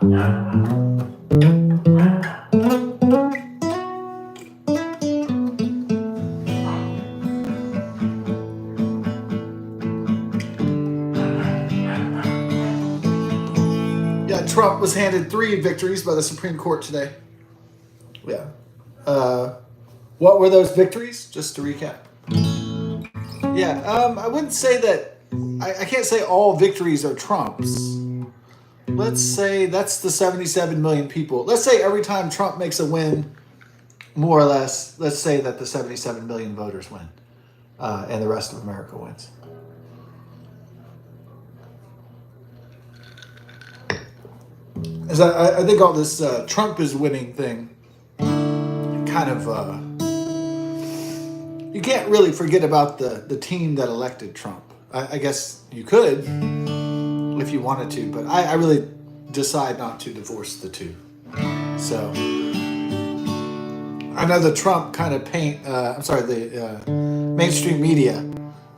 Yeah, Trump was handed 3 victories by the Supreme Court today. Yeah. What were those victories? Just to recap. Yeah, I wouldn't say that. I can't say all victories are Trump's. Let's say that's the 77 million people. Let's say every time Trump makes a win, more or less, let's say that the 77 million voters win, and the rest of America wins. As I think all this Trump is winning thing kind of. You can't really forget about the team that elected Trump. I guess you could if you wanted to, but I really decide not to divorce the two. So I know the Trump kind of paint. The mainstream media,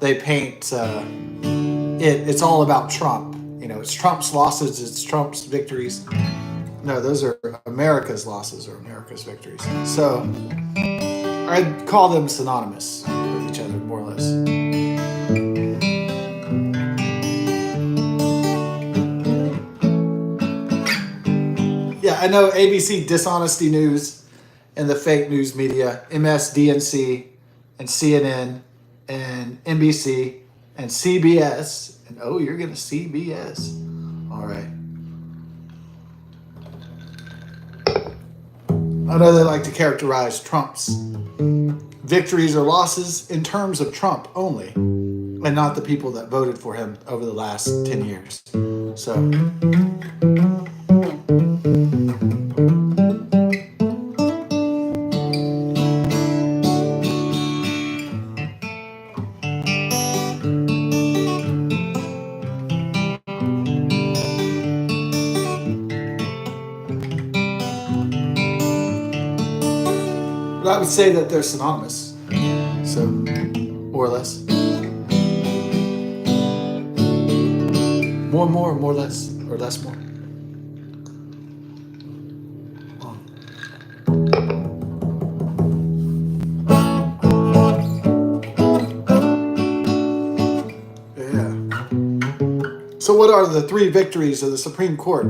they paint it's all about Trump. You know, it's Trump's losses, it's Trump's victories. No, those are America's losses or America's victories. So I'd call them synonymous with each other, more or less. Yeah, I know ABC Dishonesty News and the fake news media, MSDNC and CNN and NBC and CBS. And oh, you're going to CBS. All right. I know they like to characterize Trump's victories or losses in terms of Trump only, and not the people that voted for him over the last 10 years. So. But I would say that they're synonymous, so more or less. More less, or less more. Yeah. So what are the 3 victories of the Supreme Court?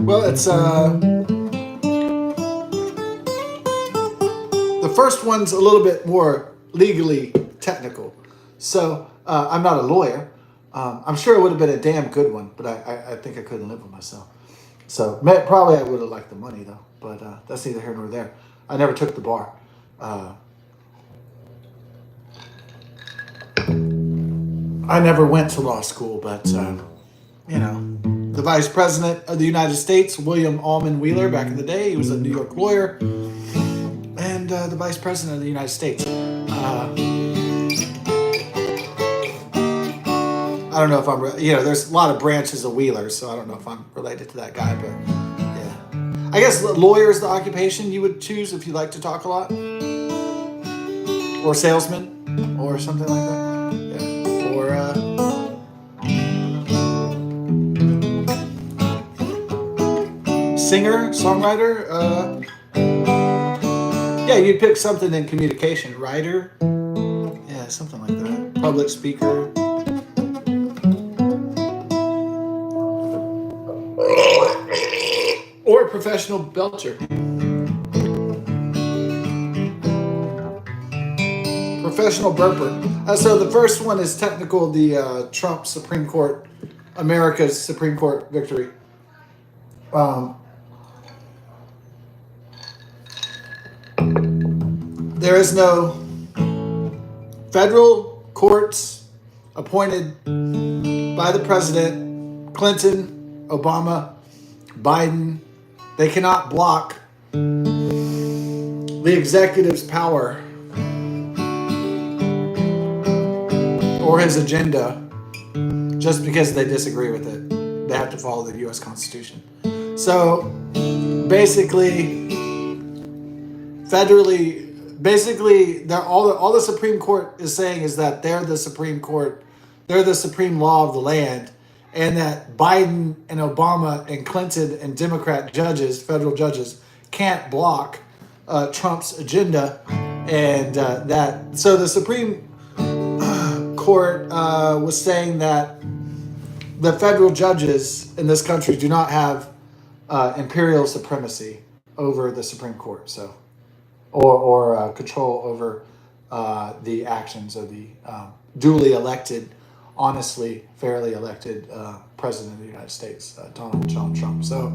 Well, it's the first one's a little bit more legally technical. So I'm not a lawyer. I'm sure it would have been a damn good one, but I think I couldn't live with myself. So probably I would have liked the money though, but that's neither here nor there. I never took the bar. I never went to law school, but you know. The Vice President of the United States, William Almond Wheeler, back in the day, he was a New York lawyer, and the Vice President of the United States. I don't know if I'm, there's a lot of branches of Wheeler, so I don't know if I'm related to that guy, but yeah. I guess lawyer is the occupation you would choose if you like to talk a lot, or salesman, or something like that. Yeah. Or singer, songwriter, yeah, you'd pick something in communication. Writer, yeah, something like that. Public speaker. Or a professional belcher. Professional burper. So the first one is technical, the Trump Supreme Court, America's Supreme Court victory. There is no federal courts appointed by the president, Clinton, Obama, Biden. They cannot block the executive's power or his agenda just because they disagree with it. They have to follow the U.S. Constitution. So basically, federally, all the Supreme Court is saying is that they're the Supreme Court they're the supreme law of the land, and that Biden and Obama and Clinton and Democrat judges, federal judges, can't block Trump's agenda, and so the Supreme Court was saying that the federal judges in this country do not have imperial supremacy over the Supreme Court, so or control over the actions of the duly elected, honestly, fairly elected president of the United States, Donald John Trump. So,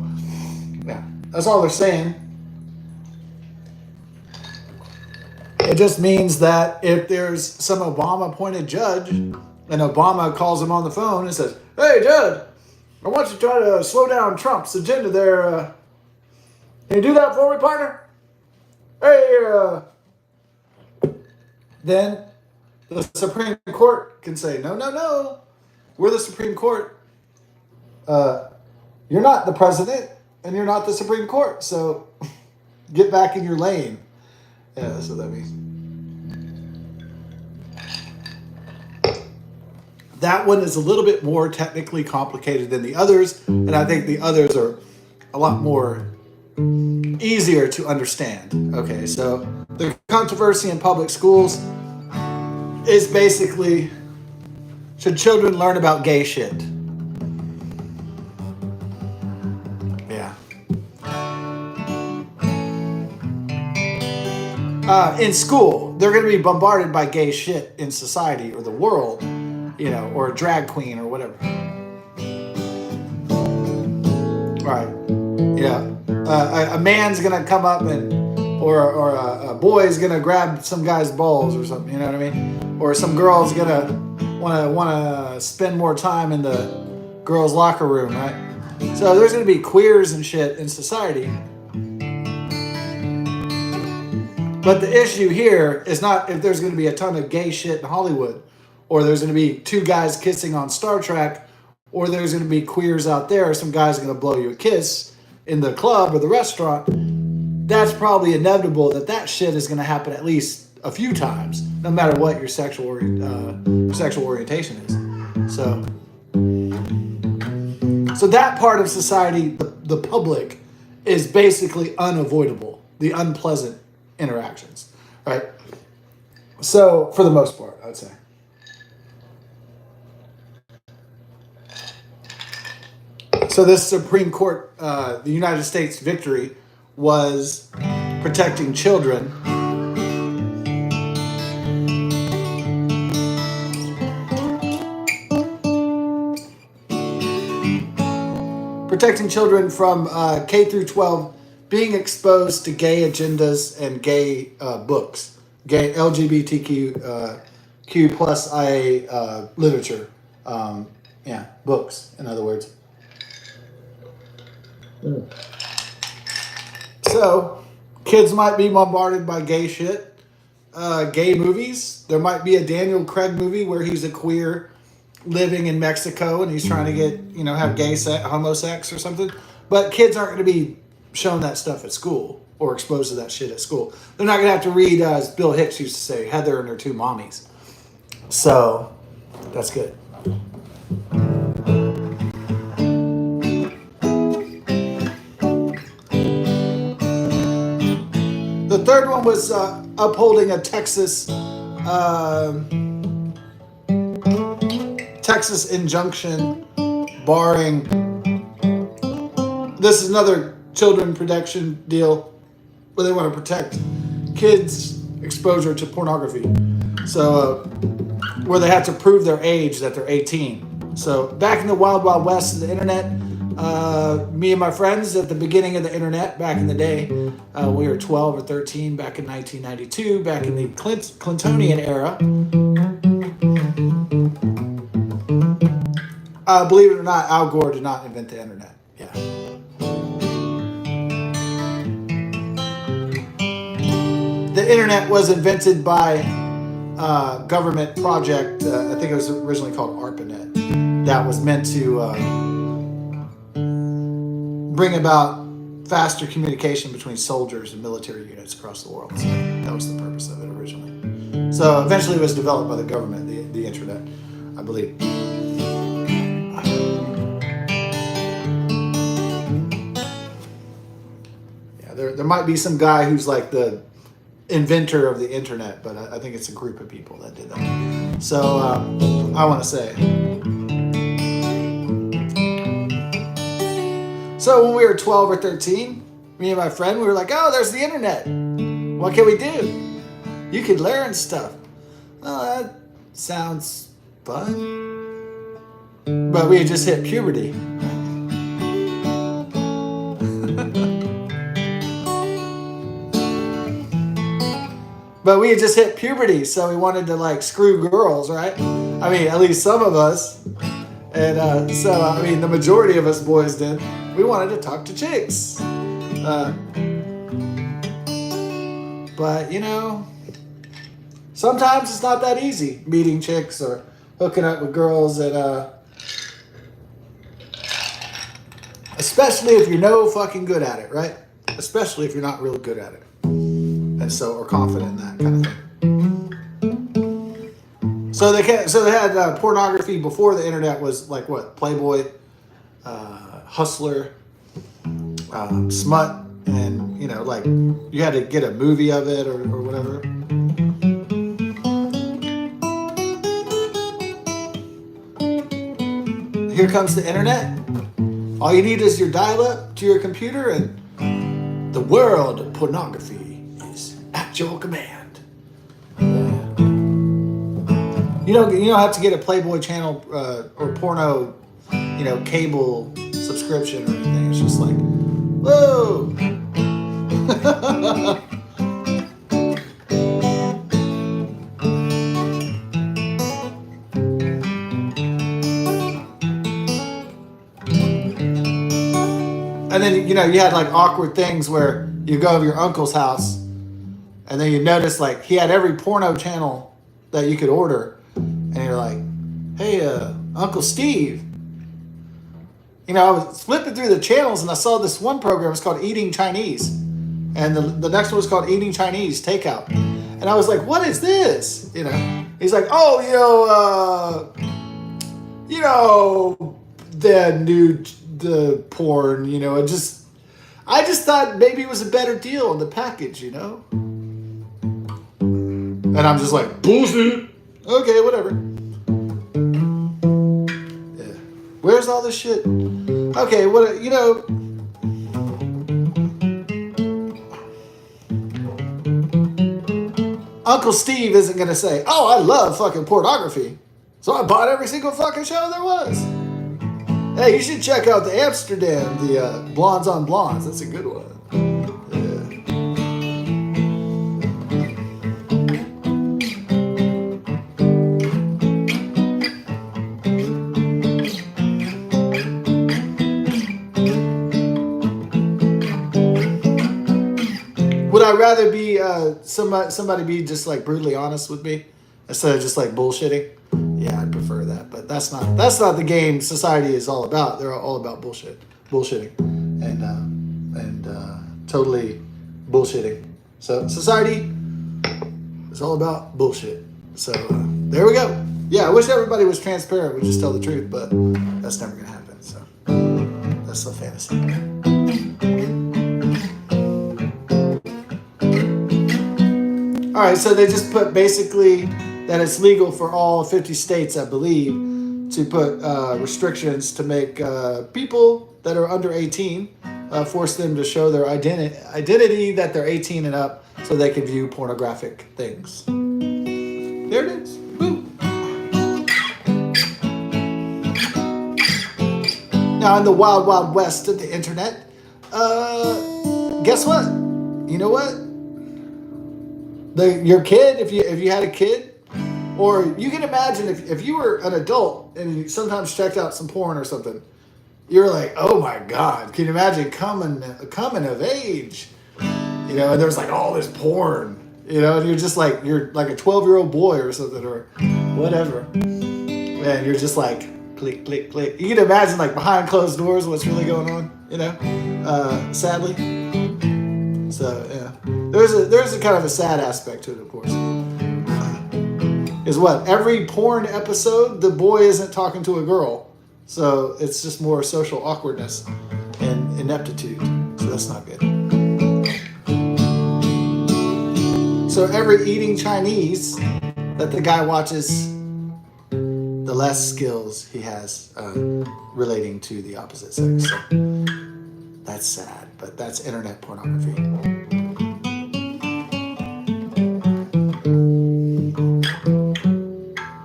yeah, that's all they're saying. It just means that if there's some Obama-appointed judge and Obama calls him on the phone and says, "Hey, Judge, I want you to try to slow down Trump's agenda there. Can you do that for me, partner? Hey, then the Supreme Court can say, no, we're the Supreme Court. You're not the president, and you're not the Supreme Court, so get back in your lane." Yeah, that's what that means. That one is a little bit more technically complicated than the others, and I think the others are a lot more easier to understand. Okay, so the controversy in public schools is basically, should children learn about gay shit? Yeah. In school, they're going to be bombarded by gay shit in society or the world, or a drag queen or whatever. Right. Yeah. A man's going to come up or a boy's going to grab some guy's balls or something, you know what I mean? Or some girl's going to want to spend more time in the girls' locker room, right? So there's going to be queers and shit in society. But the issue here is not if there's going to be a ton of gay shit in Hollywood, or there's going to be two guys kissing on Star Trek, or there's going to be queers out there, or some guy's going to blow you a kiss in the club or the restaurant. That's probably inevitable that shit is going to happen at least a few times, no matter what your sexual orientation is. So that part of society, the public, is basically unavoidable. The unpleasant interactions, right? So for the most part, I'd say. So this Supreme Court, the United States victory was protecting children. Protecting children from K through 12 being exposed to gay agendas and gay books, gay LGBTQ Q plus IA literature, books, in other words. So, kids might be bombarded by gay shit, gay movies. There might be a Daniel Craig movie where he's a queer living in Mexico and he's trying to get, have gay sex, homosex or something. But kids aren't going to be shown that stuff at school or exposed to that shit at school. They're not going to have to read, as Bill Hicks used to say, Heather and her two mommies. So, that's good. The third one was upholding a Texas injunction barring. This is another children protection deal where they want to protect kids' exposure to pornography. So where they have to prove their age, that they're 18. So back in the wild, wild west of the internet, me and my friends at the beginning of the internet back in the day, we were 12 or 13 back in 1992, back in the Clintonian era. Believe it or not, Al Gore did not invent the internet. Yeah. The internet was invented by a government project, I think it was originally called ARPANET, that was meant to bring about faster communication between soldiers and military units across the world. So that was the purpose of it originally. So eventually it was developed by the government, the internet. I believe. Yeah, there might be some guy who's like the inventor of the internet, but I think it's a group of people that did that. So I want to say. So when we were 12 or 13, me and my friend, we were like, oh, there's the internet. What can we do? You could learn stuff. Oh, that sounds fun. But we had just hit puberty. But we had just hit puberty, so we wanted to like screw girls, right? I mean, at least some of us. And so, I mean, the majority of us boys did. We wanted to talk to chicks. But, you know, sometimes it's not that easy meeting chicks or hooking up with girls. And especially if you're no fucking good at it, right? Especially if you're not real good at it. And so, or confident in that kind of thing. So they had pornography before the internet was like what? Playboy, Hustler, Smut, and you know, like you had to get a movie of it or whatever. Here comes the internet. All you need is your dial-up to your computer, and the world of pornography is at your command. You don't have to get a Playboy channel or porno, you know, cable subscription or anything. It's just like, whoa. And then, you know, you had like awkward things where you go to your uncle's house and then you notice like he had every porno channel that you could order. And you're like, hey, Uncle Steve. You know, I was flipping through the channels and I saw this one program. It's called Eating Chinese. And the next one was called Eating Chinese Takeout. And I was like, what is this? You know, he's like, oh, you know, the porn, you know, I just thought maybe it was a better deal on the package, you know? And I'm just like, bullshit. Okay, whatever. Yeah. Where's all this shit? Okay, what, you know. Uncle Steve isn't going to say, oh, I love fucking pornography, so I bought every single fucking show there was. Hey, you should check out the Amsterdam, the Blondes on Blondes. That's a good one. Would I rather be somebody be just like brutally honest with me instead of just like bullshitting? Yeah, I'd prefer that. But that's not the game society is all about. They're all about bullshitting, and totally bullshitting. So society is all about bullshit. So there we go. Yeah, I wish everybody was transparent. We just tell the truth, but that's never gonna happen. So that's a fantasy. All right, so they just put basically that it's legal for all 50 states, I believe, to put restrictions to make people that are under 18, force them to show their identity that they're 18 and up so they can view pornographic things. There it is. Woo. Now, in the wild, wild west of the internet, guess what? You know what? Your kid, if you had a kid, or you can imagine if you were an adult and you sometimes checked out some porn or something, you're like, oh my God, can you imagine coming of age? You know, and there's like all this porn, you know, and you're like a 12-year-old boy or something or whatever. And you're just like, click, click, click. You can imagine like behind closed doors what's really going on, you know, sadly. So, yeah. There's a kind of a sad aspect to it, of course. Because what? Every porn episode, the boy isn't talking to a girl. So it's just more social awkwardness and ineptitude. So that's not good. So every eating Chinese that the guy watches, the less skills he has relating to the opposite sex. So that's sad, but that's internet pornography.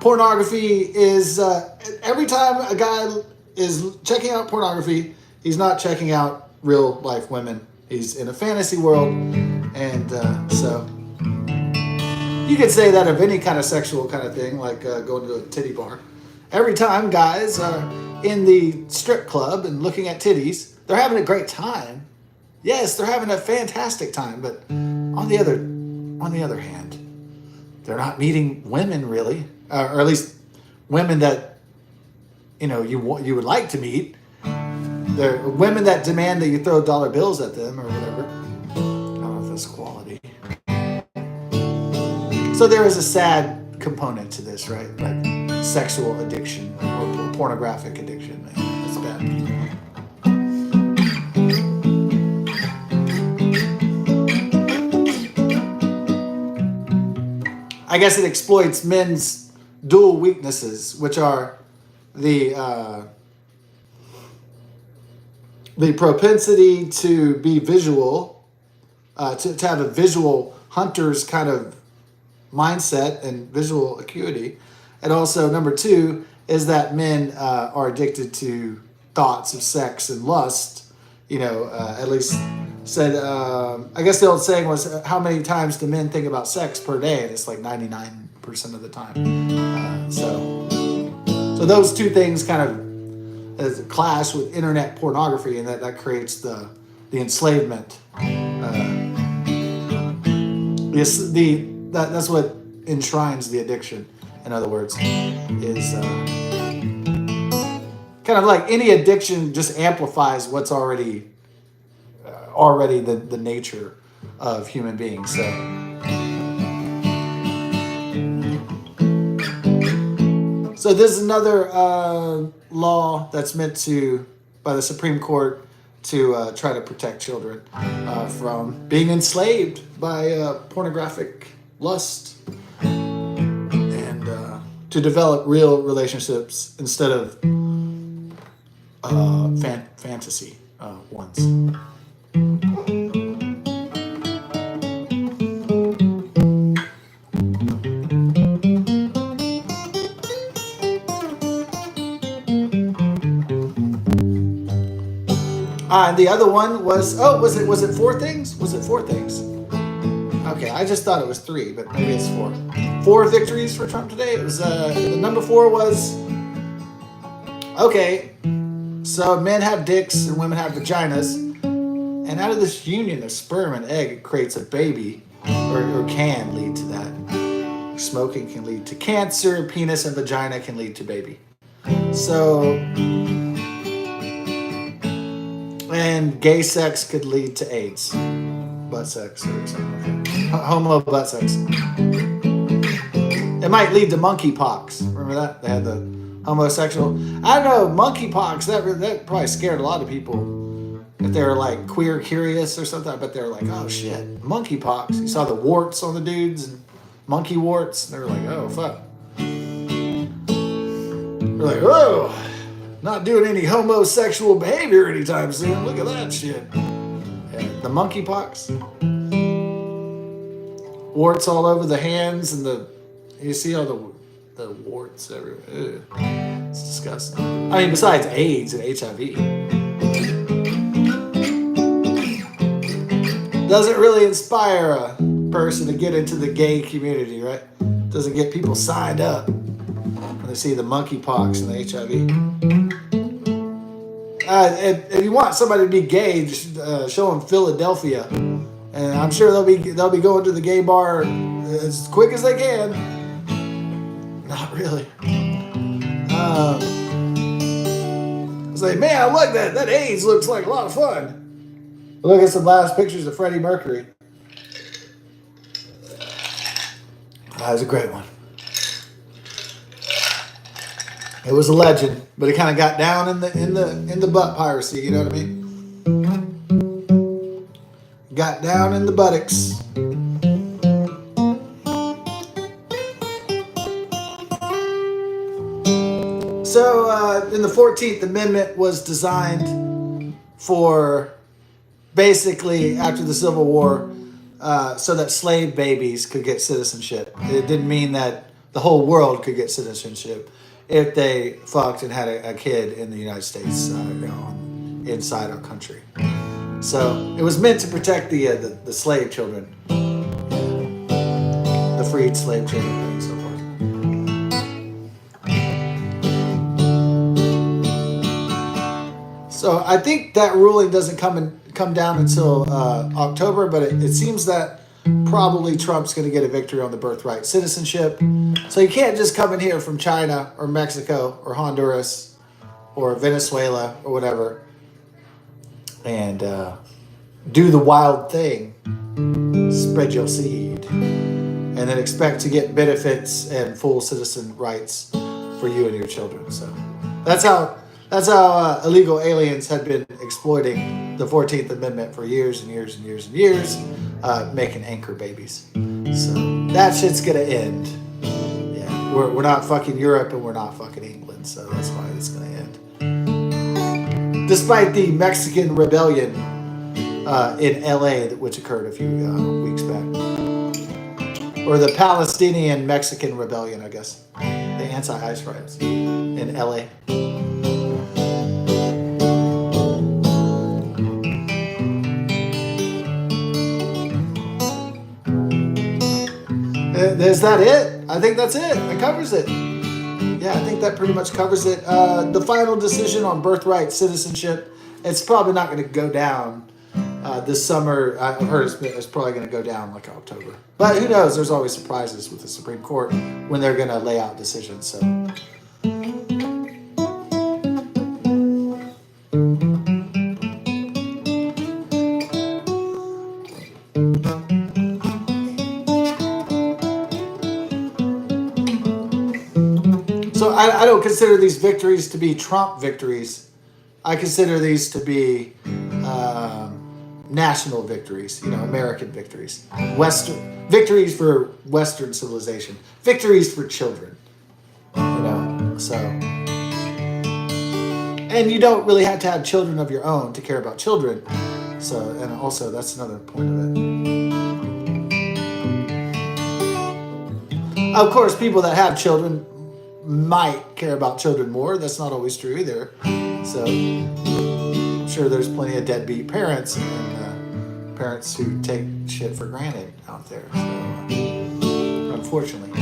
Pornography is, every time a guy is checking out pornography, he's not checking out real life women. He's in a fantasy world. And so you could say that of any kind of sexual kind of thing, like going to a titty bar. Every time guys are in the strip club and looking at titties, they're having a great time. Yes, they're having a fantastic time, but on the other hand, they're not meeting women really, or at least women that you would like to meet. They're women that demand that you throw dollar bills at them or whatever. I don't know if that's quality. So there is a sad component to this, right? Like sexual addiction or pornographic addiction. It's bad. I guess it exploits men's dual weaknesses, which are the propensity to be visual, to have a visual hunter's kind of mindset and visual acuity. And also, number two, is that men are addicted to thoughts of sex and lust. At least said, I guess the old saying was, how many times do men think about sex per day? And it's like 99% of the time. So those two things kind of clash with internet pornography, and that creates the enslavement. That's what enshrines the addiction. In other words, is kind of like any addiction just amplifies what's already the nature of human beings. So this is another law that's meant by the Supreme Court to try to protect children from being enslaved by pornographic lust, and to develop real relationships instead of fantasy ones. And the other one was was it four things? Was it four things? Okay, I just thought it was three, but maybe it's four. 4 victories for Trump today. It was the number 4 was okay. So men have dicks and women have vaginas, and out of this union of sperm and egg, it creates a baby, or can lead to that. Smoking can lead to cancer. Penis and vagina can lead to baby. So, and gay sex could lead to AIDS, butt sex or something like that. Homo butt sex. It might lead to monkeypox. Remember that? They had the homosexual. I don't know, monkeypox, that probably scared a lot of people. If they were like queer curious or something, I bet they were like, oh shit, monkeypox. You saw the warts on the dudes, and monkey warts. They were like, oh fuck. They're like, oh, not doing any homosexual behavior anytime soon. Look at that shit. And the monkeypox. Warts all over the hands and you see all the warts everywhere. Ew. It's disgusting. I mean, besides AIDS and HIV. Doesn't really inspire a person to get into the gay community, right? Doesn't get people signed up when they see the monkeypox and the HIV. If you want somebody to be gay, just show them Philadelphia, and I'm sure they'll be going to the gay bar as quick as they can. Not really. It's like, man, I like that. That AIDS looks like a lot of fun. Look at some last pictures of Freddie Mercury. That was a great one. It was a legend, but it kind of got down in the butt piracy. You know what I mean? Got down in the buttocks. So, in the 14th Amendment was designed for basically after the Civil War, so that slave babies could get citizenship. It didn't mean that the whole world could get citizenship if they fucked and had a kid in the United States, inside our country. So it was meant to protect the slave children, the freed slave children, and so forth. So I think that ruling doesn't come down until October, but it seems that probably Trump's going to get a victory on the birthright citizenship. So you can't just come in here from China or Mexico or Honduras or Venezuela or whatever and do the wild thing, spread your seed, and then expect to get benefits and full citizen rights for you and your children. So that's how illegal aliens had been exploiting the 14th Amendment for years and years and years and years, making anchor babies. So that shit's gonna end. Yeah, we're not fucking Europe and we're not fucking England, so that's why it's gonna end. Despite the Mexican rebellion in LA, which occurred a few weeks back. Or the Palestinian-Mexican rebellion, I guess. The anti-ICE riots in LA. Is that it? I think that's it. That covers it. Yeah, I think that pretty much covers it. The final decision on birthright citizenship, it's probably not going to go down this summer. I've heard it's probably going to go down like October. But who knows? There's always surprises with the Supreme Court when they're going to lay out decisions. So. So I don't consider these victories to be Trump victories. I consider these to be national victories, American victories. Victories for Western civilization. Victories for children. So. And you don't really have to have children of your own to care about children. So, and also that's another point of it. Of course, people that have children might care about children more. That's not always true either. So I'm sure there's plenty of deadbeat parents and parents who take shit for granted out there. So unfortunately.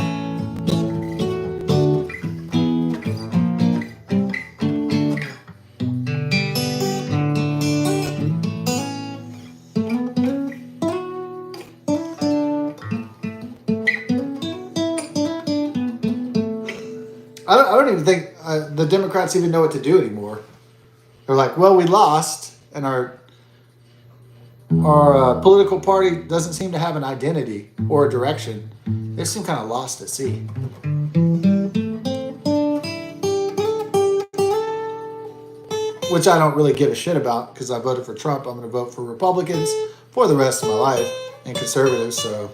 I don't even think the Democrats even know what to do anymore. They're like, well, we lost, and our political party doesn't seem to have an identity or a direction. They seem kind of lost at sea. Which I don't really give a shit about because I voted for Trump. I'm going to vote for Republicans for the rest of my life and conservatives, so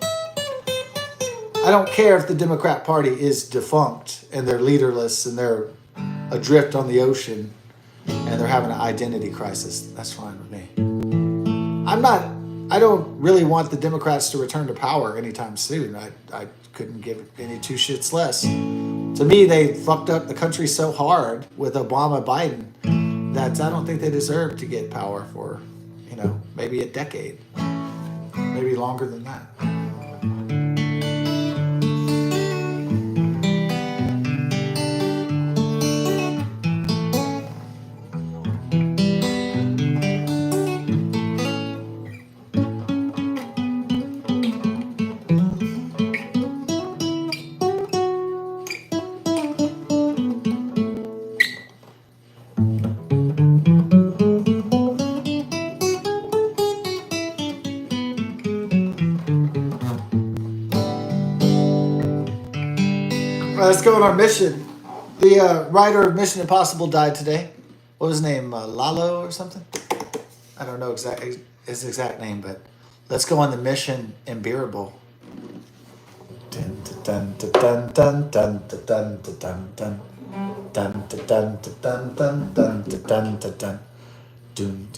I don't care if the Democrat Party is defunct and they're leaderless and they're adrift on the ocean and they're having an identity crisis. That's fine with me. I don't really want the Democrats to return to power anytime soon. I couldn't give any two shits less. To me, they fucked up the country so hard with Obama, Biden, that I don't think they deserve to get power for, maybe a decade. Maybe longer than that. Let's go on our mission. The writer of Mission Impossible died today. What was his name? Lalo or something? I don't know his exact name, but let's go on the Mission Unbearable. Dun dun dun dun dun dun dun dun dun dun dun dun dun dun dun dun dun dun. Dun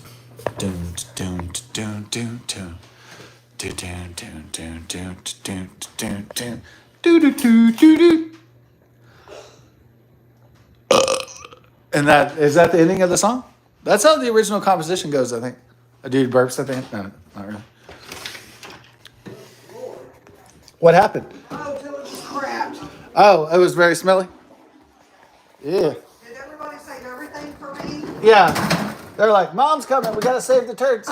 dun dun dun dun dun. Dun dun dun dun dun dun dun dun. Do do do do do. And that the ending of the song? That's how the original composition goes, I think. A dude burps at the end. No, not really. What happened? Oh, till it was crapped. Oh, it was very smelly? Yeah. Did everybody save everything for me? Yeah. They're like, Mom's coming. We got to save the turds.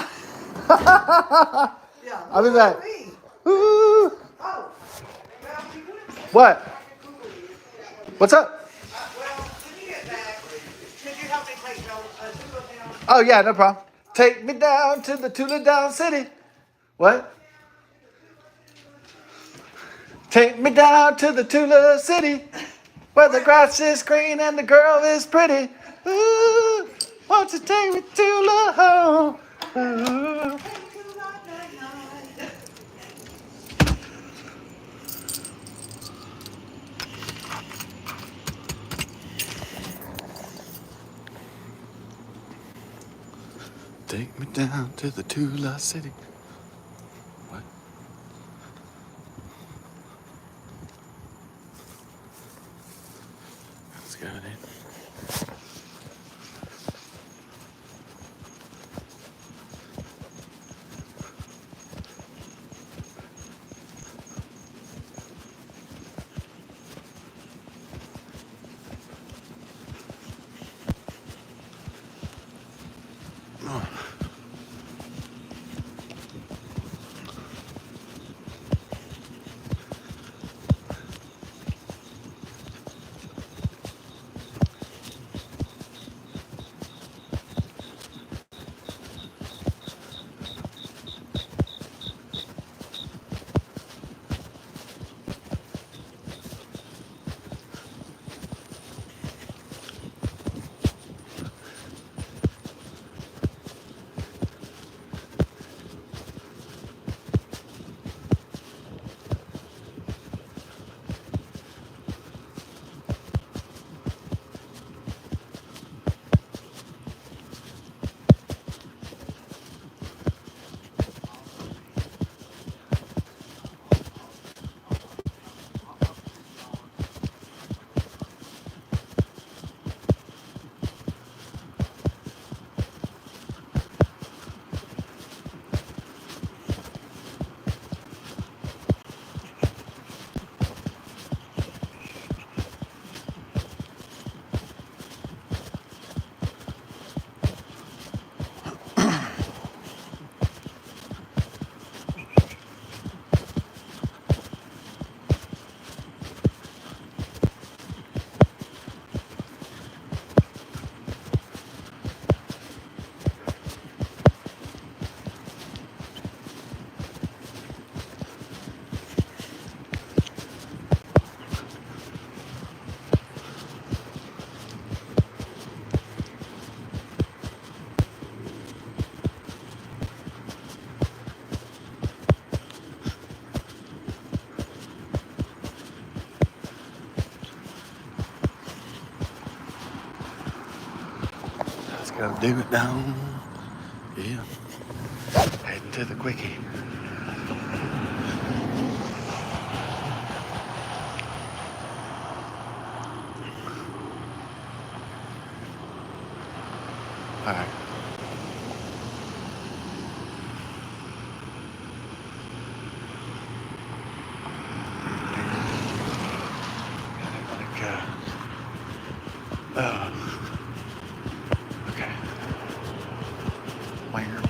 Yeah. I'll be back. Me. Woo. Oh. Well, you would have said What? cool. What's up? Well, when you get back, could you help me take Tula down? Oh, yeah, no problem. Take me down to the Tula Down City. What? Take me down to the Tula City, where the grass is green and the girl is pretty. Ooh, won't you take me to Tula home? Ooh. Take me down to the Tula City. What? Let's go then. Gotta do it down. Yeah. Heading to the quickie. Alright. Okay. Where?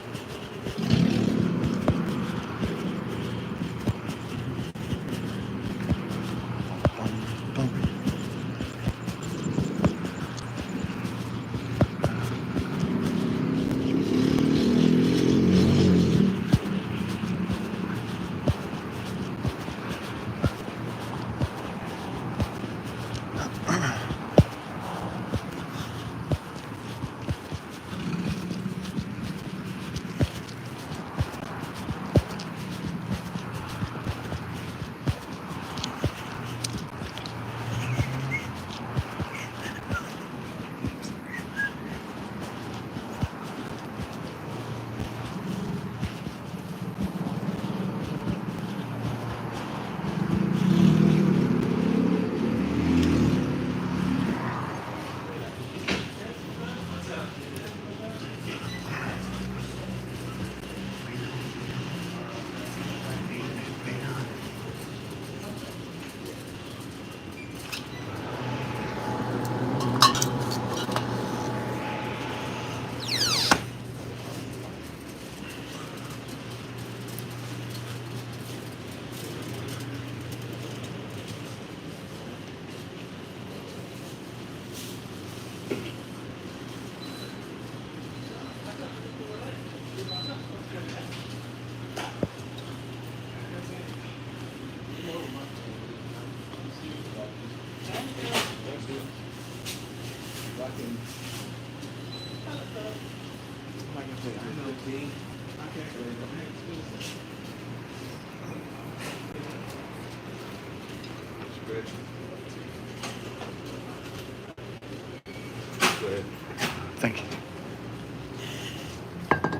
Thank you.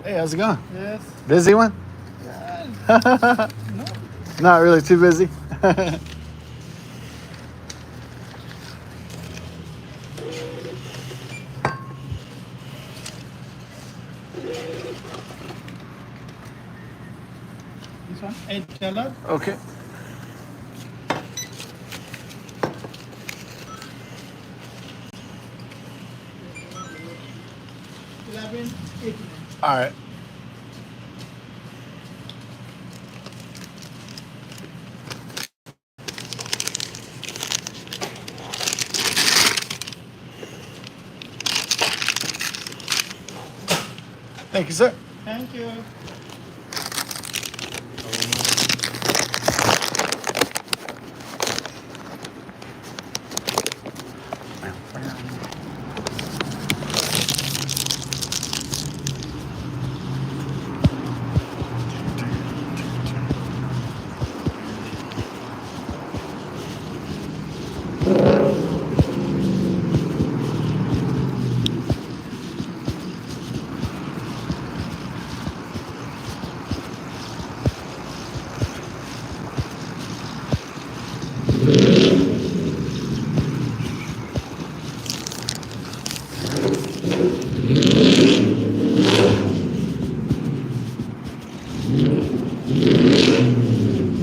Hey, how's it going? Yes. Busy one? No. Not really too busy. This one, $8. Okay. $11.89. All right. Thank you, sir. Thank you.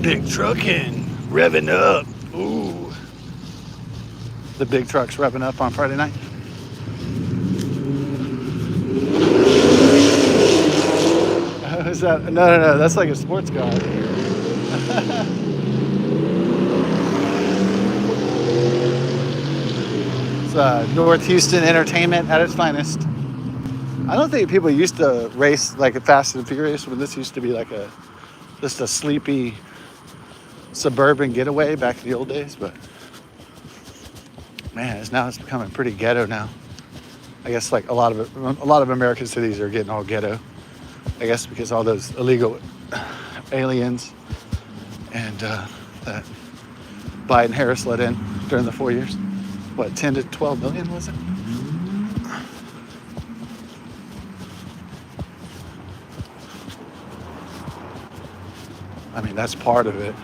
Big trucking, revving up. Ooh. The big truck's revving up on Friday night. Is that? No. That's like a sports car. It's North Houston entertainment at its finest. I don't think people used to race like a Fast and Furious when this used to be like just a sleepy suburban getaway back in the old days, but man, it's becoming pretty ghetto now. I guess like a lot of American cities are getting all ghetto. I guess because all those illegal aliens and that Biden Harris let in during the 4 years. What, 10 to 12 million was it? I mean, that's part of it.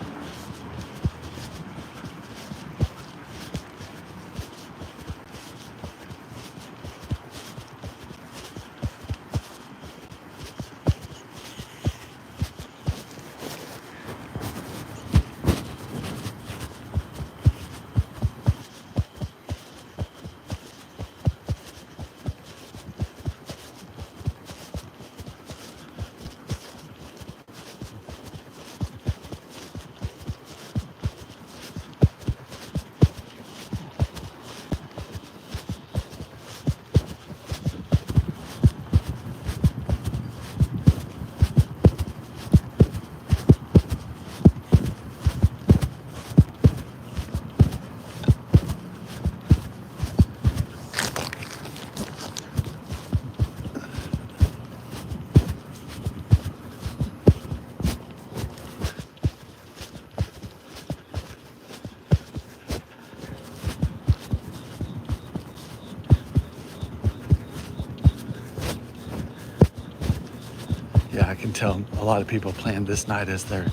Yeah, I can tell a lot of people plan this night as their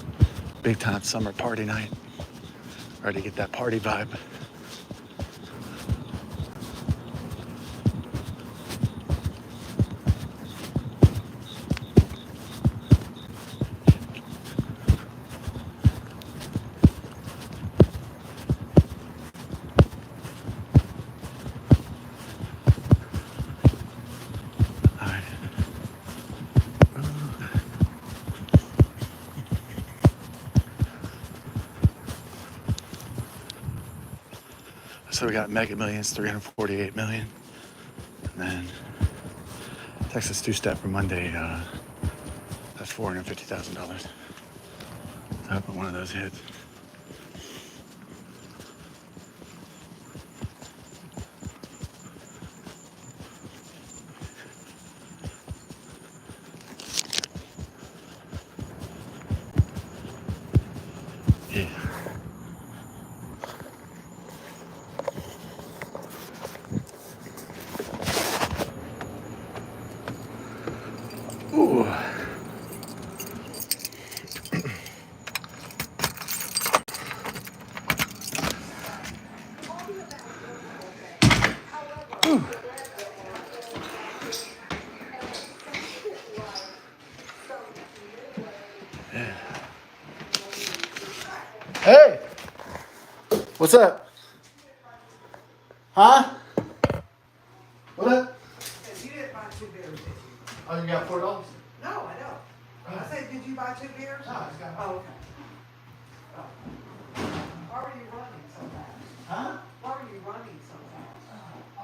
big time summer party night. Ready to get that party vibe. All right. So we got Mega Millions, 348 million. And then Texas two-step for Monday, that's $450,000. So I hope one of those hits. Yeah. Ooh. Hey, what's up? Huh? What up? You didn't buy 2 beers, did you? Oh, you got $4? No, I don't. I said, did you buy 2 beers? No, I just got Oh, okay. Oh. Why were you running so fast? Huh? Why were you running so fast?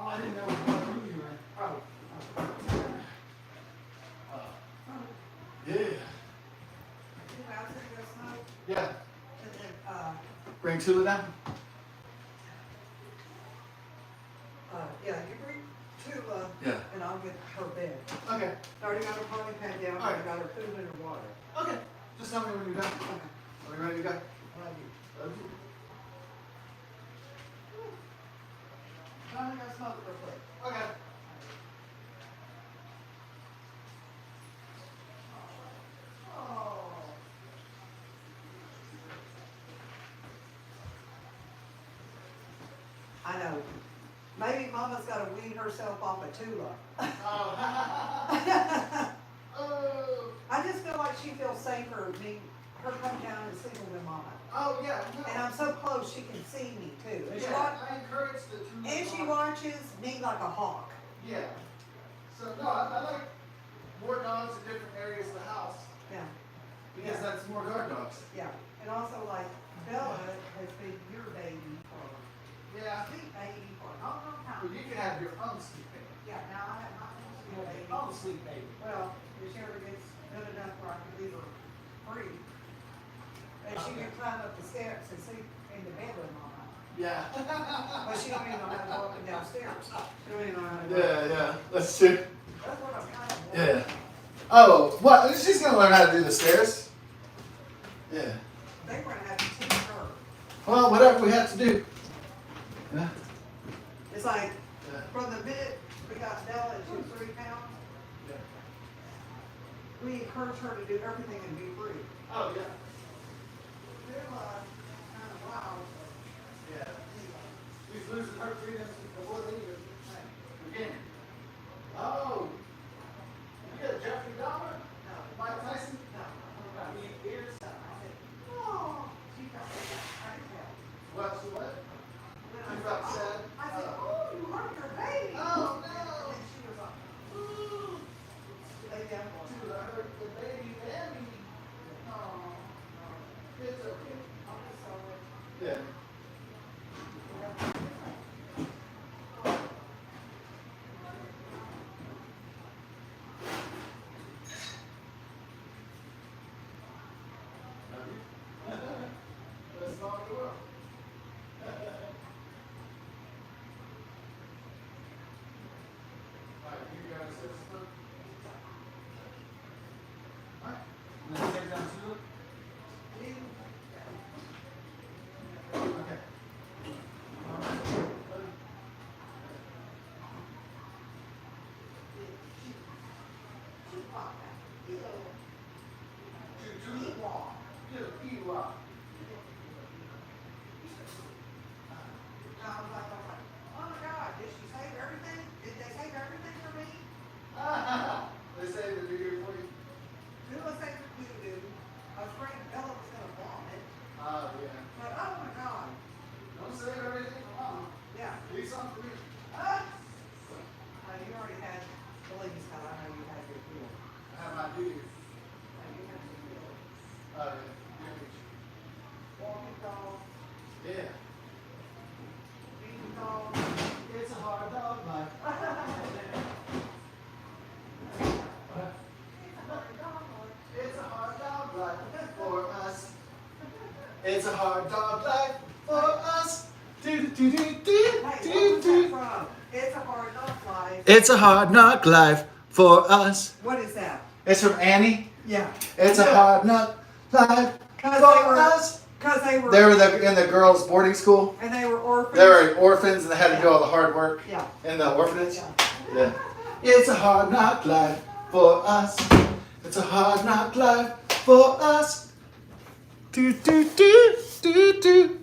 Oh, I didn't know what room you were in. Oh. Yeah. You guys think that's smoke? Yeah. And then, Bring Tula down. yeah, you bring Tula. Yeah. And I'll get her bed. Okay. I already got her potty pad down, All I right. got her food and her water. Okay. Just tell me when you're done. Okay. Are we ready to go? Love you. Love you. I'm gonna smoke real quick. Okay. Oh. I know. Maybe Mama's gotta wean herself off of Tula. Oh. I just feel like she feels safer me, her coming down and sleeping with Mama. Oh, yeah. No. And I'm so close, she can see me too. And, Yeah, I encourage the two. she watches me like a hawk. Yeah. So, no, I like more dogs in different areas of the house Yeah, because that's more guard dogs. yeah. And also like Bella has been your baby for, Yeah. sweet baby for a long, long Well, time. you can have your own sleep baby. Yeah, now I have my own sweet baby. Own sleep baby. Well, if she ever gets good enough where I can leave her free. And she can climb up the steps and sleep in the bedroom all night. Yeah. But she don't even know how to go up and down stairs. She don't even know how to go. Yeah, that's true. That's what I'm kind of. Yeah. Oh, what? She's gonna learn how to do the stairs. Yeah. They were gonna have to teach her. Well, whatever we have to do. Yeah. It's like, Yeah. from the minute we got Bella and she was 3 pounds, we encouraged her to do everything and be free. Oh, yeah. Bella, kind of wild, Yeah. She's losing her freedom before they even begin. Oh. You got Jeffrey Dahmer? no, Mike Tyson? no. I mean, ears? I said, oh, she got I can tell. What? What? Then You I got said, sad? I said, oh, you hurt your baby. Oh, no. And she was like, ooh. She lay down for a Dude, I heard the baby and me. Oh, It's okay. I'm just sorry. Yeah. That's not the world. Alright, you guys sit still. Alright, and then take down two. Okay. Oh my God, did she save everything? Did they save everything for me? They say the New Year for you. Who was saving you? I was afraid Bella was gonna vomit, Oh, yeah. but oh my God, Don't save everything for mom. yeah. Leave some for me. You already had, believe me, Scott, I know you had your field. I have my New Year. You had your field. Yeah. Walking dog, Yeah. feeding dog. It's a hard dog life. It's a hard dog life for us. It's a hard dog life for us. Do, do, do, do, Hey, what do, was do. that from? It's a hard knock life. It's a hard knock life for us. What is that? It's from Annie. Yeah. It's a hard knock life for Cause they were, us. Because they were, They were in the girls' boarding school. and they were orphans. They were orphans and they had to do all the hard work Yeah. in the orphanage. Yeah. Yeah. It's a hard knock life for us. It's a hard knock life for us. Do do do do do.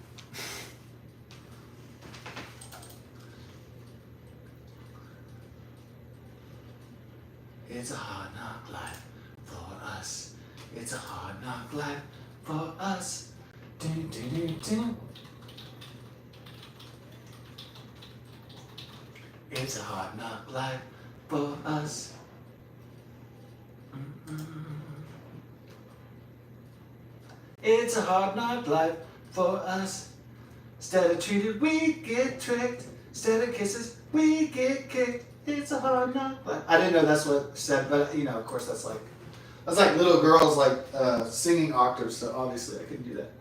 It's a hard knock life for us. It's a hard knock life for us. Do do do do. It's a hard knock life for us. Mm-mm. It's a hard knock life for us. Instead of treated, we get tricked. Instead of kisses, we get kicked. It's a hard knock life. I didn't know that's what it said, but you know, of course, that's like little girls like singing octaves. So obviously, I couldn't do that.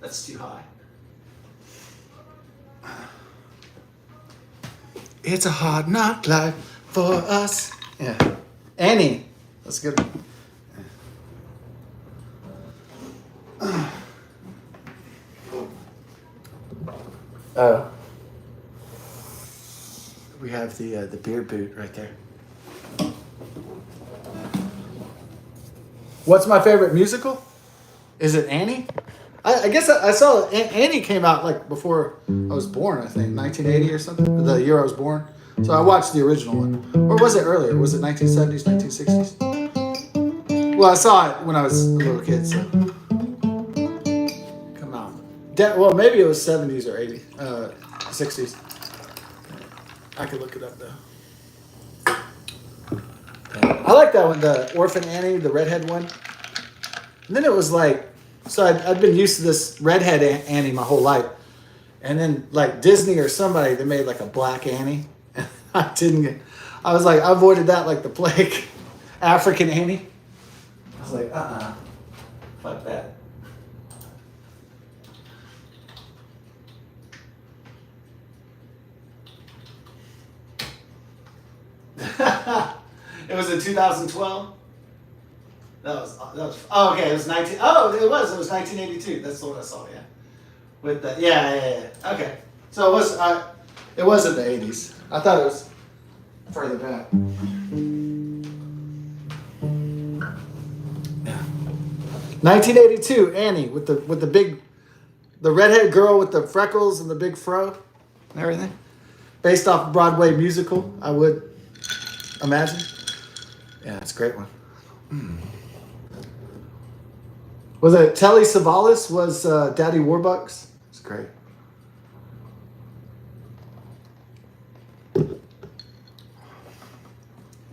That's too high. It's a hard knock life for us. Yeah. Annie. That's good. Oh. We have the beer boot right there. What's my favorite musical? Is it Annie? I guess I saw Annie came out like before I was born, I think, 1980 or something, the year I was born. So I watched the original one. Or was it earlier? Was it 1970s, 1960s? Well, I saw it when I was a little kid, so. Come on. Well, maybe it was 70s or 80s, 60s. I could look it up though. Yeah. I like that one, the Orphan Annie, the redhead one. And then it was like, so I'd been used to this redhead Annie my whole life. And then like Disney or somebody, they made like a black Annie. And I avoided that like the plague. African Annie. I was like, fuck that. It was in 2012. That was oh, okay, it was 1982. That's the one I saw, yeah. With the yeah. Okay. So it wasn't the 80s. I thought it was further back. Yeah. 1982, Annie with the redhead girl with the freckles and the big fro and everything. Based off a Broadway musical, I would imagine. Yeah, it's a great one. Was it Telly Savalas was Daddy Warbucks? It's great.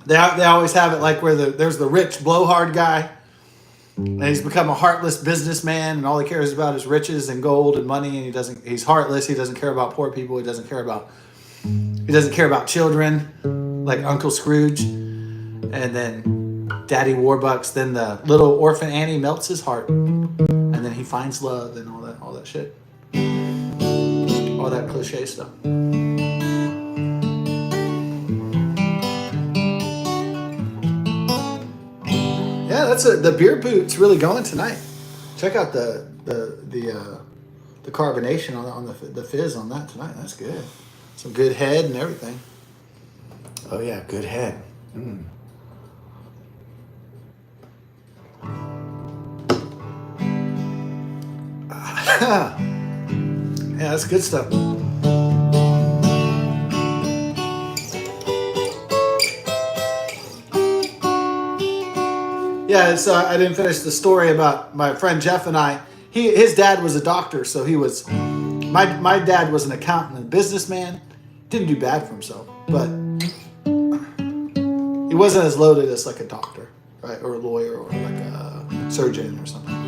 They always have it like where there's the rich blowhard guy, and he's become a heartless businessman, and all he cares about is riches and gold and money, and he's heartless. He doesn't care about poor people. He doesn't care about children, like Uncle Scrooge. And then Daddy Warbucks, then the little orphan Annie melts his heart, and then he finds love and all that shit, all that cliche stuff. Yeah, the beer boot's really going tonight. Check out the carbonation on the fizz on that tonight. That's good. Some good head and everything. Oh yeah, good head. Mm. Yeah, that's good stuff. Yeah, so I didn't finish the story about my friend Jeff and I. His dad was a doctor, so he was. My dad was an accountant and businessman. Didn't do bad for himself, but he wasn't as loaded as like a doctor, right, or a lawyer, or like a surgeon or something.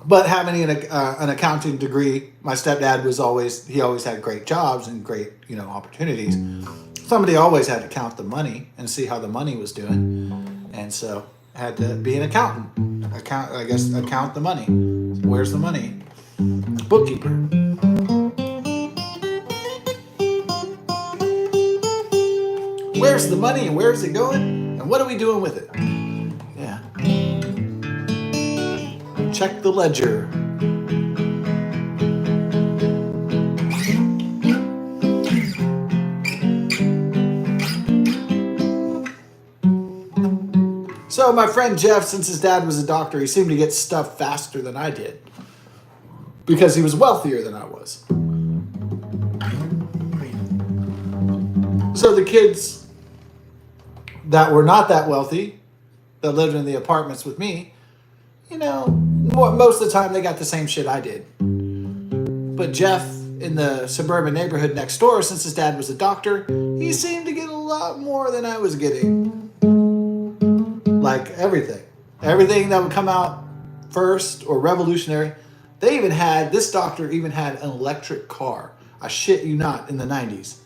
But having an accounting degree, my stepdad always had great jobs and great opportunities. Somebody always had to count the money and see how the money was doing, and so had to be an accountant. Account the money. Where's the money? Bookkeeper. Where's the money and where's it going? And what are we doing with it? Yeah. Check the ledger. So my friend Jeff, since his dad was a doctor, he seemed to get stuff faster than I did. Because he was wealthier than I was. So the kids that were not that wealthy, that lived in the apartments with me, you know, most of the time they got the same shit I did. But Jeff, in the suburban neighborhood next door, since his dad was a doctor, he seemed to get a lot more than I was getting. Like everything. Everything that would come out first or revolutionary. This doctor even had an electric car. I shit you not, in the 90s.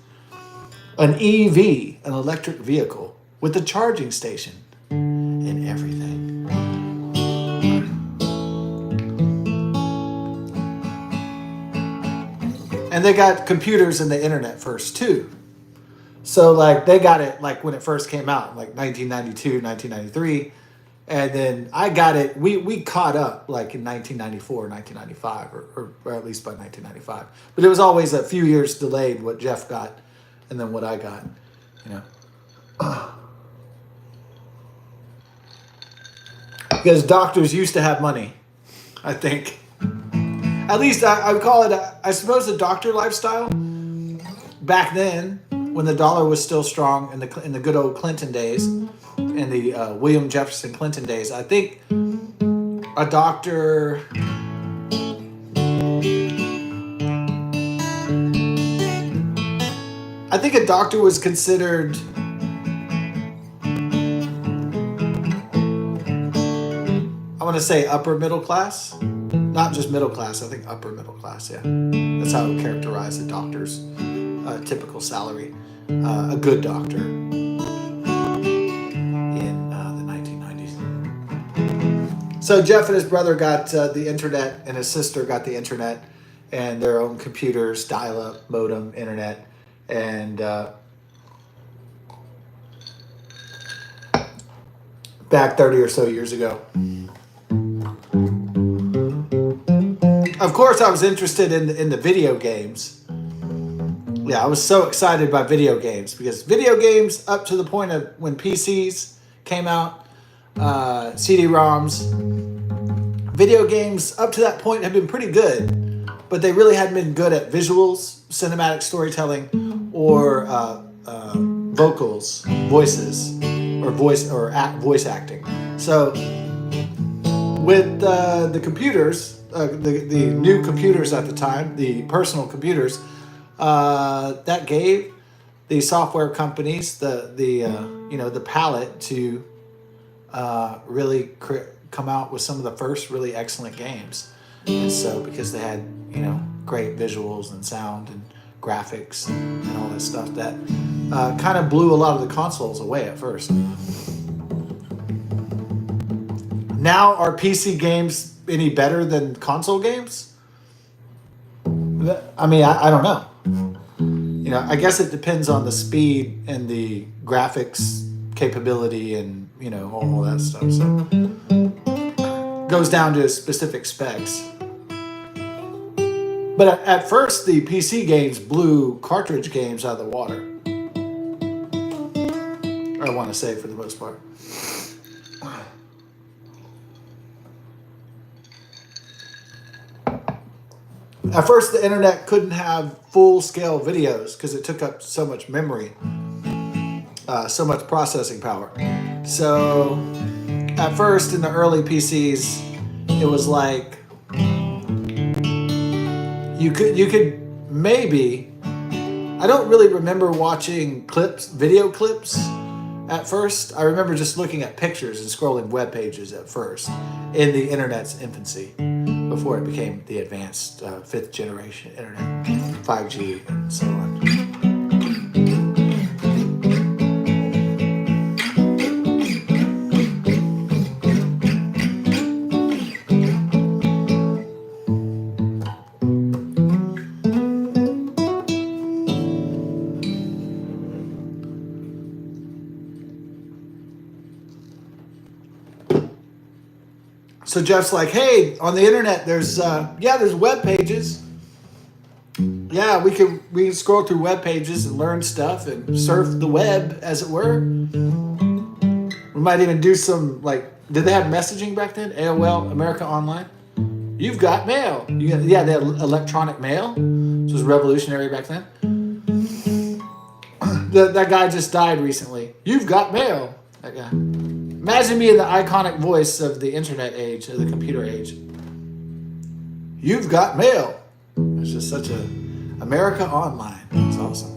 An EV, an electric vehicle, with a charging station and everything. And they got computers and the internet first too. So like they got it like when it first came out, like 1992, 1993. And then I got it, we caught up like in 1994, 1995, or at least by 1995. But it was always a few years delayed what Jeff got and then what I got, you know. Because doctors used to have money, I think. At least I would call it, I suppose, a doctor lifestyle. Back then, when the dollar was still strong in the good old Clinton days, in the William Jefferson Clinton days, I think a doctor... I think a doctor was considered... I want to say upper middle class. Not just middle class, I think upper middle class, yeah. That's how I would characterize a doctor's typical salary. A good doctor in the 1990s. So Jeff and his brother got the internet, and his sister got the internet, and their own computers, dial-up, modem, internet, and back 30 or so years ago. Of course, I was interested in the video games. Yeah, I was so excited by video games because video games, up to the point of when PCs came out, CD-ROMs, video games up to that point have been pretty good, but they really hadn't been good at visuals, cinematic storytelling, or vocals, voices, or voice acting. So with the computers, the new computers at the time, the personal computers, that gave the software companies the palette to really come out with some of the first really excellent games. And so because they had great visuals and sound and graphics and all that stuff, that kind of blew a lot of the consoles away at first. Now are PC games any better than console games? I mean, I don't know. I guess it depends on the speed and the graphics capability and, all that stuff. So goes down to specific specs. But at first, the PC games blew cartridge games out of the water. I want to say for the most part. At first, the internet couldn't have full-scale videos because it took up so much memory, so much processing power. So, at first, in the early PCs, it was like you could maybe. I don't really remember watching video clips. At first, I remember just looking at pictures and scrolling web pages at first in the internet's infancy, before it became the advanced 5th generation internet, 5G and so on. So Jeff's like, hey, on the internet, there's web pages. Yeah, we can scroll through web pages and learn stuff and surf the web, as it were. We might even do some, like, did they have messaging back then? AOL, America Online. You've got mail. They had electronic mail. This was revolutionary back then. That guy just died recently. You've got mail. That guy. Imagine being the iconic voice of the internet age, of the computer age. You've got mail. It's just such a America Online. It's awesome.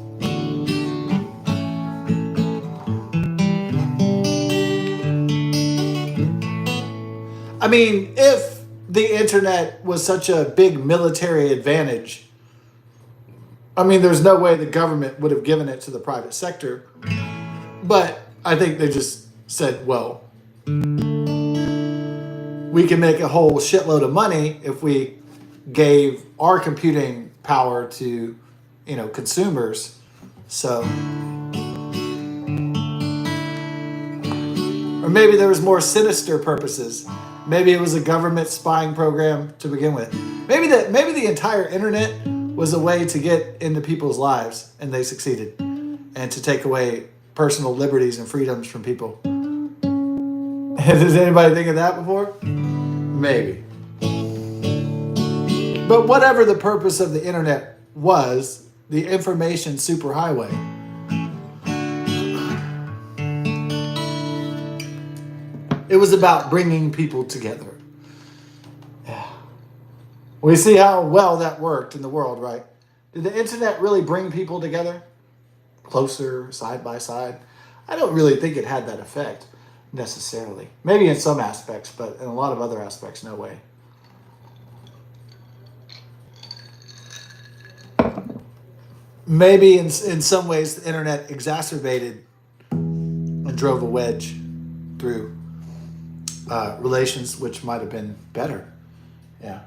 I mean, if the internet was such a big military advantage, I mean, there's no way the government would have given it to the private sector. But I think they just said, well, we can make a whole shitload of money if we gave our computing power to, consumers. So, or maybe there was more sinister purposes. Maybe it was a government spying program to begin with. Maybe the entire internet was a way to get into people's lives, and they succeeded, and to take away personal liberties and freedoms from people. Has anybody think of that before? Maybe. But whatever the purpose of the internet was, the information superhighway, it was about bringing people together. Yeah. We see how well that worked in the world, right? Did the internet really bring people together? Closer, side by side? I don't really think it had that effect, necessarily. Maybe in some aspects, but in a lot of other aspects, no way. Maybe in some ways the internet exacerbated and drove a wedge through relations, which might have been better. Yeah.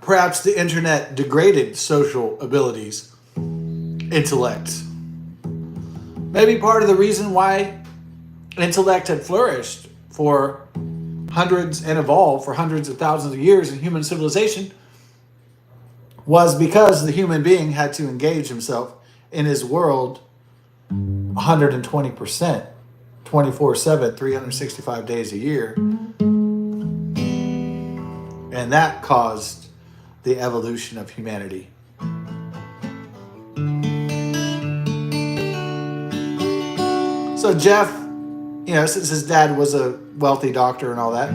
Perhaps the internet degraded social abilities, intellect. Maybe part of the reason why intellect had flourished for hundreds and evolved for hundreds of thousands of years in human civilization was because the human being had to engage himself in his world 120%, 24/7, 365 days a year. And that caused the evolution of humanity. So Jeff, since his dad was a wealthy doctor and all that,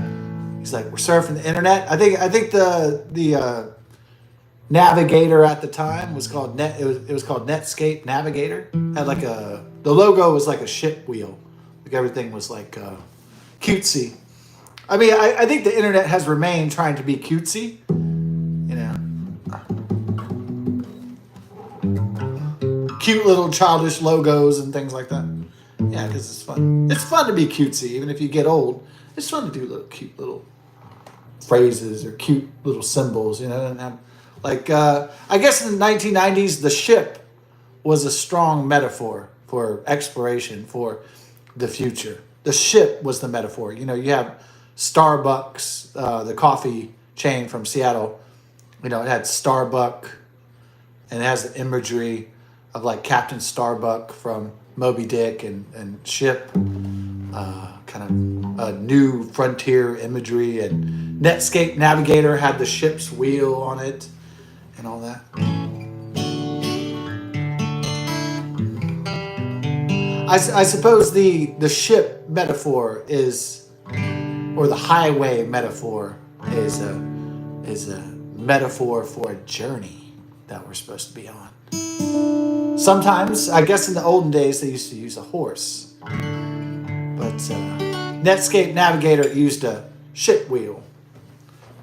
he's like, we're surfing the internet. I think the Navigator at the time was called it was called Netscape Navigator. Had like the logo was like a ship wheel. Like everything was like cutesy. I mean, I think the internet has remained trying to be cutesy. Cute little childish logos and things like that. Yeah, because it's fun. It's fun to be cutesy, even if you get old. It's fun to do cute little phrases or cute little symbols, And like, I guess in the 1990s, the ship was a strong metaphor for exploration, for the future. The ship was the metaphor. You have Starbucks, the coffee chain from Seattle. It had Starbuck, and it has the imagery of like Captain Starbuck from Moby Dick and ship, kind of a new frontier imagery, and Netscape Navigator had the ship's wheel on it and all that. I suppose the ship metaphor is, or the highway metaphor is a metaphor for a journey that we're supposed to be on. Sometimes, I guess in the olden days, they used to use a horse. But Netscape Navigator used a ship wheel,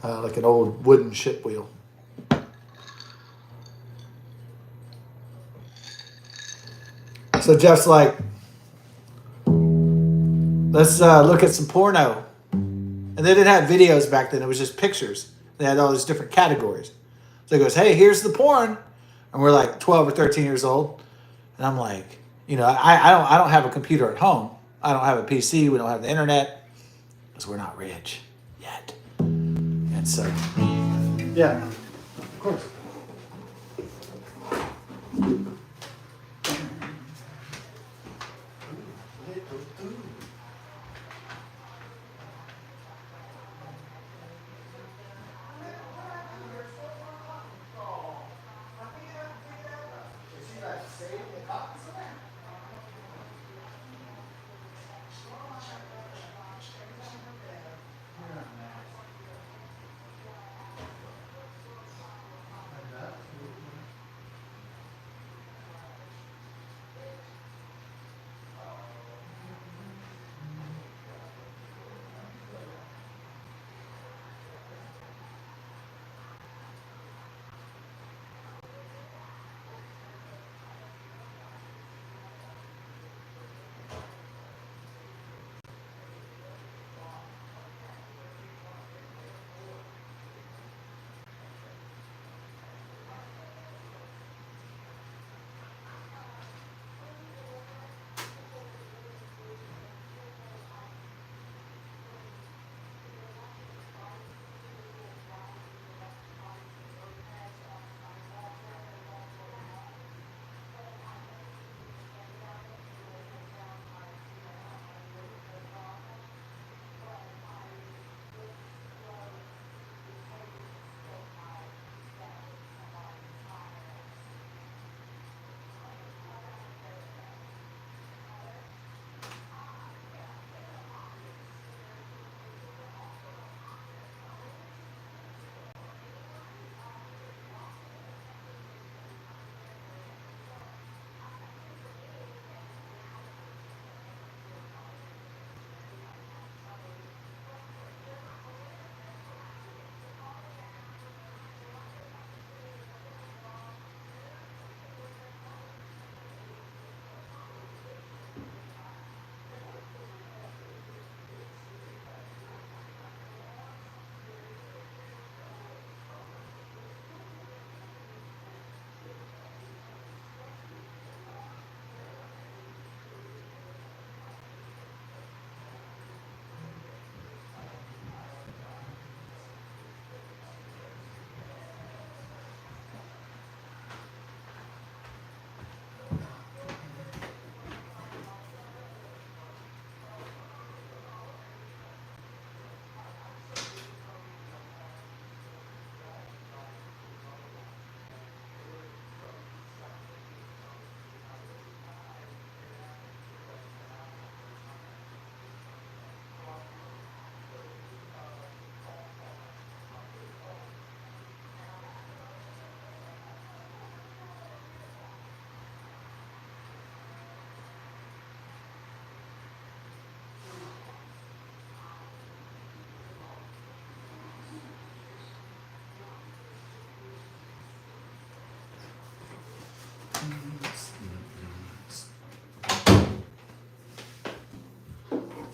like an old wooden ship wheel. So Jeff's like, let's look at some porno. And they didn't have videos back then. It was just pictures. They had all these different categories. So he goes, hey, here's the porn. And we're like 12 or 13 years old. And I'm like, I don't have a computer at home. I don't have a PC. We don't have the internet because we're not rich yet. And so, yeah, of course.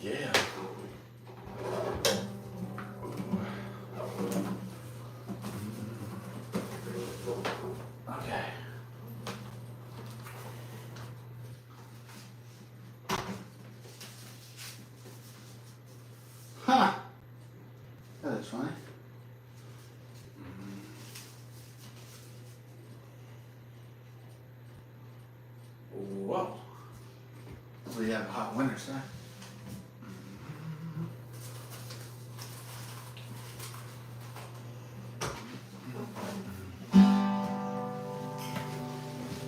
Yeah. Okay. Huh. That is funny. Whoa. We have hot winters, huh?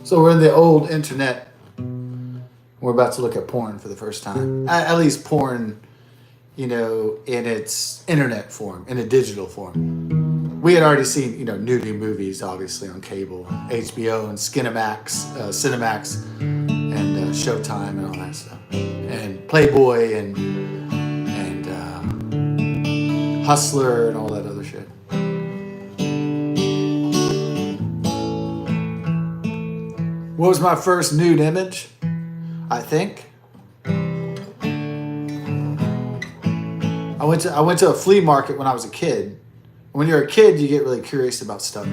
So we're in the old internet. We're about to look at porn for the first time. At least porn, in its internet form, in a digital form. We had already seen, nudie movies, obviously, on cable, HBO and Cinemax, and Showtime and all that stuff. And Playboy and Hustler and all that other shit. What was my first nude image? I think I went to a flea market when I was a kid. When you're a kid, you get really curious about stuff.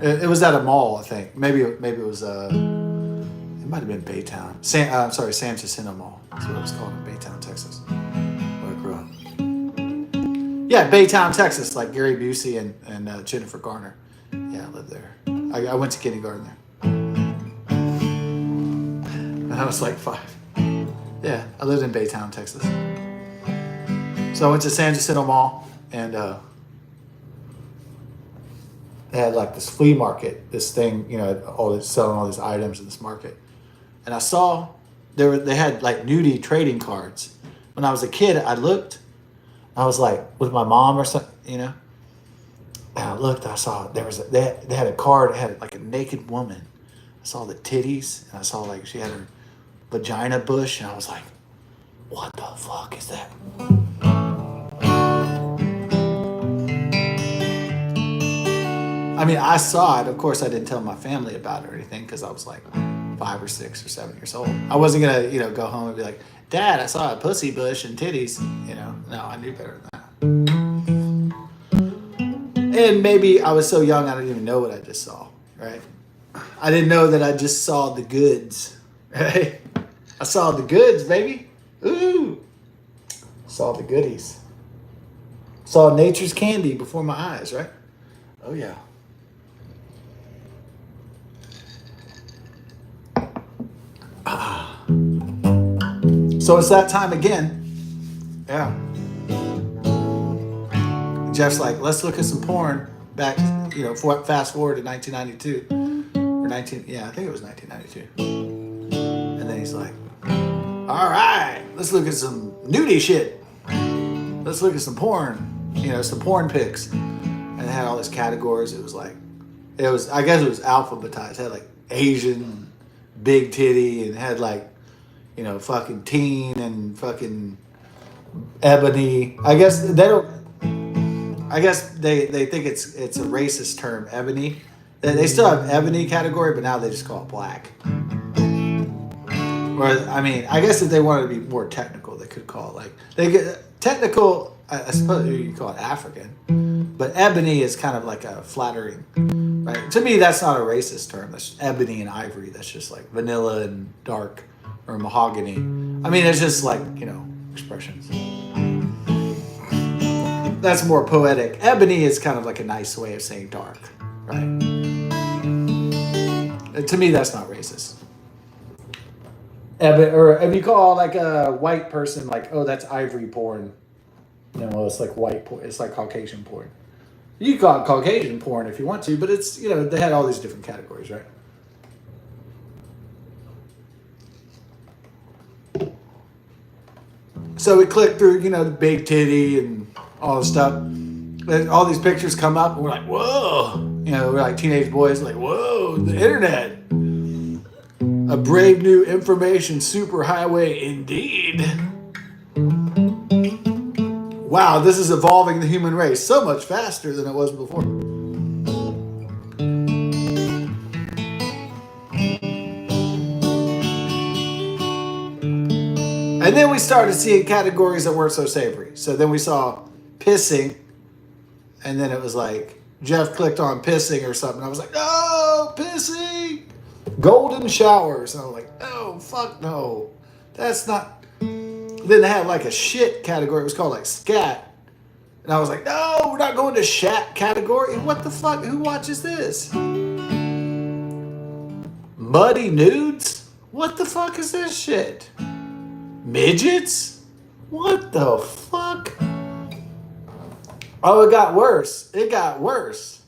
It was at a mall, I think. Maybe it was it might have been Baytown. San Jacinto Mall. That's what it was called in Baytown, Texas, where I grew up. Yeah, Baytown, Texas, like Gary Busey and Jennifer Garner. Yeah, I lived there. I went to kindergarten there. And I was like 5. Yeah, I lived in Baytown, Texas. So I went to San Jacinto Mall, and they had like this flea market, this thing, selling all these items in this market. And I saw they had like nudie trading cards. When I was a kid, I looked. I was like with my mom or something, And I looked. I saw they had a card that had like a naked woman. I saw the titties, and I saw like she had her vagina bush, and I was like, "What the fuck is that?" I mean, I saw it. Of course, I didn't tell my family about it or anything because I was like 5 or 6 or 7 years old. I wasn't gonna, go home and be like, "Dad, I saw a pussy bush and titties." No, I knew better than that. And maybe I was so young I didn't even know what I just saw. Right? I didn't know that I just saw the goods. Right? I saw the goods, baby. Ooh, saw the goodies. Saw nature's candy before my eyes. Right? Oh yeah. So it's that time again. Yeah. Jeff's like, let's look at some porn back, fast forward to 1992. Or I think it was 1992. And then he's like, all right, let's look at some nudie shit. Let's look at some porn, some porn pics. And it had all these categories. I guess it was alphabetized. It had like Asian, big titty, and it had like, fucking teen and fucking ebony. I guess they think it's a racist term, ebony. They still have ebony category, but now they just call it black. Or I guess if they wanted to be more technical, they could call it technical. I suppose you call it African, but ebony is kind of like a flattering. Right? To me, that's not a racist term. That's ebony and ivory. That's just like vanilla and dark. Or mahogany. It's just like, expressions. That's more poetic. Ebony is kind of like a nice way of saying dark, right? To me, that's not racist. Or if you call like a white person like, oh, that's ivory porn. It's like white porn. It's like Caucasian porn. You can call it Caucasian porn if you want to, but it's, they had all these different categories, right? So we click through, the big titty and all this stuff. And all these pictures come up, and we're like, whoa. We're like teenage boys, like, whoa, the internet. A brave new information superhighway indeed. Wow, this is evolving the human race so much faster than it was before. And then we started seeing categories that weren't so savory. So then we saw pissing, and then it was like, Jeff clicked on pissing or something. I was like, no, pissing! Golden showers. And I was like, oh, fuck no. That's not... Then they had like a shit category. It was called like scat. And I was like, no, we're not going to shat category. What the fuck? Who watches this? Muddy nudes? What the fuck is this shit? Midgets? What the fuck? Oh, it got worse. It got worse.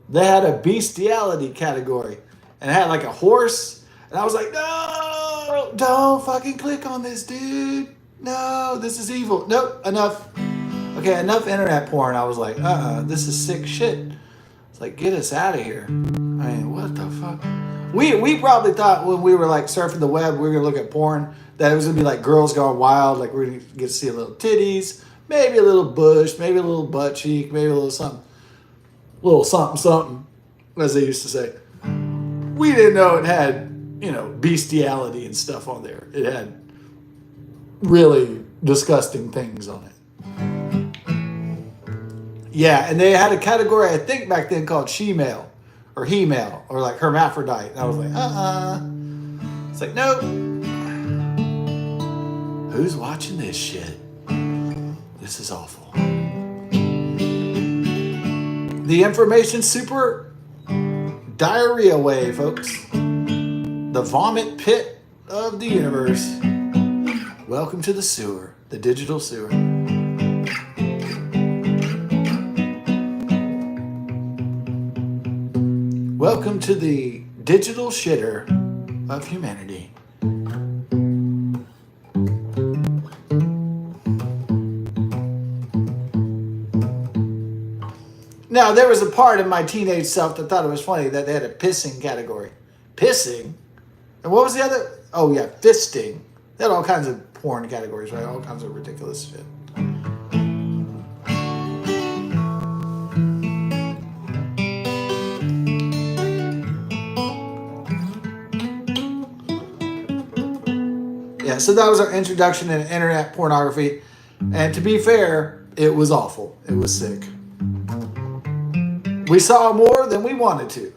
They had a bestiality category. And it had like a horse. And I was like, no, don't fucking click on this, dude. No, this is evil. Nope, enough. Okay, enough internet porn. I was like, this is sick shit. It's like, get us out of here. What the fuck? We probably thought when we were like surfing the web, we were gonna look at porn, that it was gonna be like Girls Gone Wild, like we're gonna get to see a little titties, maybe a little bush, maybe a little butt cheek, maybe a little something, as they used to say. We didn't know it had, bestiality and stuff on there. It had really disgusting things on it. Yeah, and they had a category, I think back then, called she-male. or he-male or like hermaphrodite. And I was like, It's like, nope. Who's watching this shit? This is awful. The information super diarrhea way, folks. The vomit pit of the universe. Welcome to the sewer, the digital sewer. Welcome to the digital shitter of humanity. Now, there was a part of my teenage self that thought it was funny that they had a pissing category. Pissing? And what was the other? Oh, yeah, fisting. They had all kinds of porn categories, right? All kinds of ridiculous shit. Yeah, so that was our introduction to internet pornography. And to be fair, it was awful. It was sick. We saw more than we wanted to.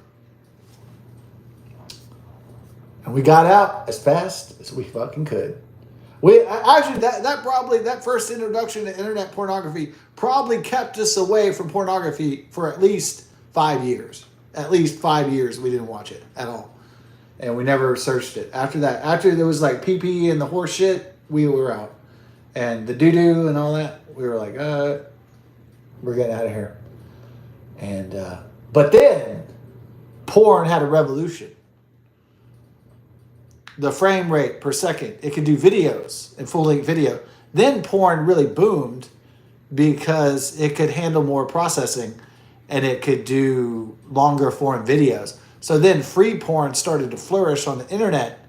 And we got out as fast as we fucking could. Actually, that first introduction to internet pornography probably kept us away from pornography for at least 5 years. At least 5 years we didn't watch it at all. And we never searched it. After that, after there was like pee-pee and the horse shit, we were out. And the doo-doo and all that, we were like, we're getting out of here. And but then porn had a revolution. The frame rate per second, it could do videos and full-length video. Then porn really boomed because it could handle more processing and it could do longer form videos. So then free porn started to flourish on the internet,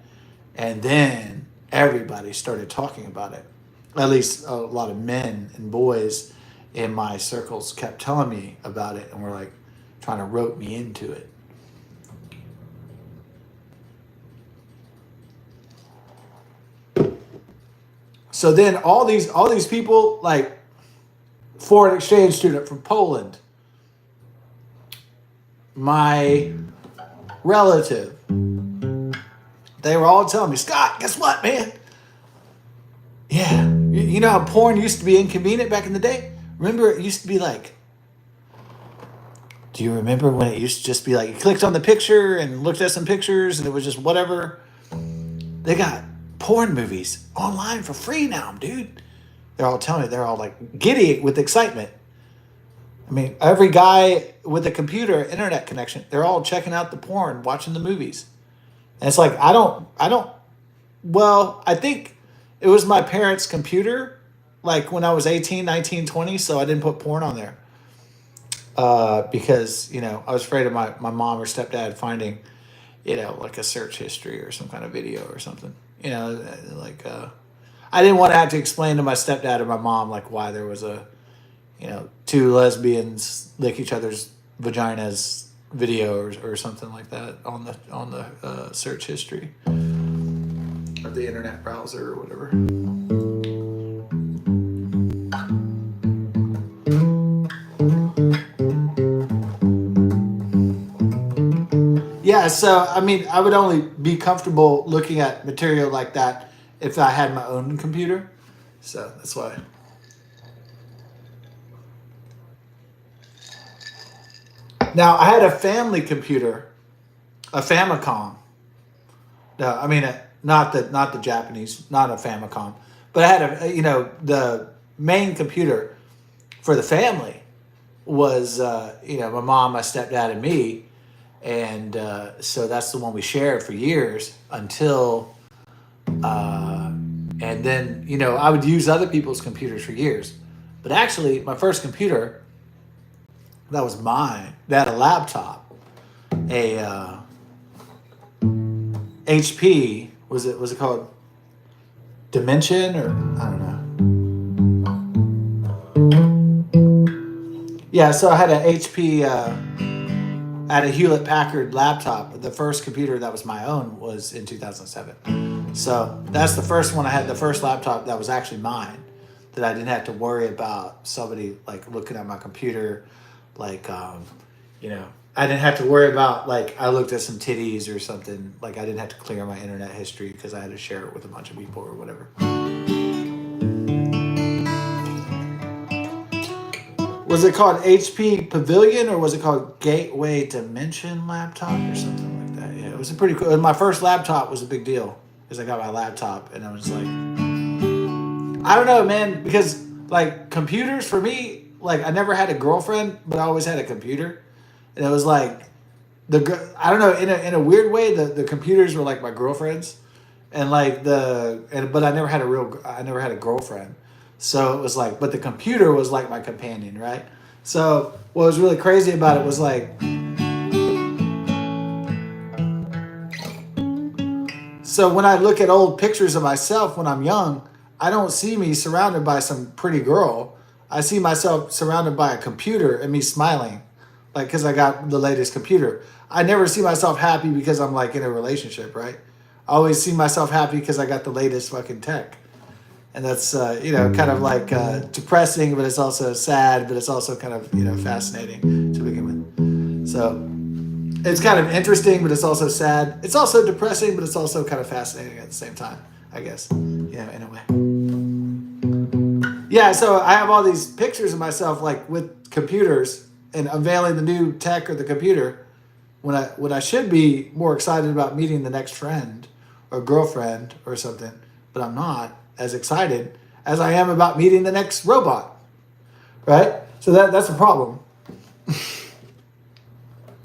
and then everybody started talking about it. At least a lot of men and boys in my circles kept telling me about it and were like trying to rope me into it. So then all these people, like foreign exchange student from Poland, my relative, they were all telling me, Scott, guess what, man? Yeah, you know how porn used to be inconvenient back in the day? Remember, it used to be like, do you remember when it used to just be like, you clicked on the picture and looked at some pictures and it was just whatever? They got porn movies online for free now, dude. They're all telling me, they're all like giddy with excitement. I mean, every guy with a computer, internet connection, they're all checking out the porn, watching the movies. And it's like, I think it was my parents' computer, like when I was 18, 19, 20, so I didn't put porn on there. Because, I was afraid of my mom or stepdad finding, like a search history or some kind of video or something. I didn't want to have to explain to my stepdad or my mom, like, why there was a, two lesbians lick each other's vaginas video or something like that on the search history of the internet browser or whatever. Yeah, so I mean, I would only be comfortable looking at material like that if I had my own computer. So that's why. Now, I had a family computer, a Famicom. No, I mean, not the Japanese, not a Famicom, but I had the main computer for the family was, my mom, my stepdad, and me. And so that's the one we shared for years until, and then, I would use other people's computers for years. But actually, my first computer, that was mine. That had a laptop, a HP. Was it called Dimension or I don't know. Yeah, so I had an HP. I had a Hewlett Packard laptop. The first computer that was my own was in 2007. So that's the first one I had. The first laptop that was actually mine, that I didn't have to worry about somebody like looking at my computer, like I didn't have to worry about like I looked at some titties or something. Like I didn't have to clear my internet history because I had to share it with a bunch of people or whatever. Was it called HP Pavilion or was it called Gateway Dimension laptop or something like that? Yeah, it was a pretty cool. My first laptop was a big deal because I got my laptop and I was like, I don't know, man, because like computers for me, like I never had a girlfriend, but I always had a computer, and it was like I don't know, in a weird way, the computers were like my girlfriends, and like but I never had a girlfriend, so it was like, but the computer was like my companion, right? So what was really crazy about it was like, so when I look at old pictures of myself when I'm young, I don't see me surrounded by some pretty girl. I see myself surrounded by a computer and me smiling, like because I got the latest computer. I never see myself happy because I'm like in a relationship, right? I always see myself happy because I got the latest fucking tech, and that's kind of like depressing, but it's also sad, but it's also kind of fascinating to begin with. So it's kind of interesting, but it's also sad. It's also depressing, but it's also kind of fascinating at the same time, I guess. In a way. Yeah, so I have all these pictures of myself like with computers and unveiling the new tech or the computer when I should be more excited about meeting the next friend or girlfriend or something, but I'm not as excited as I am about meeting the next robot. Right? So that's a problem.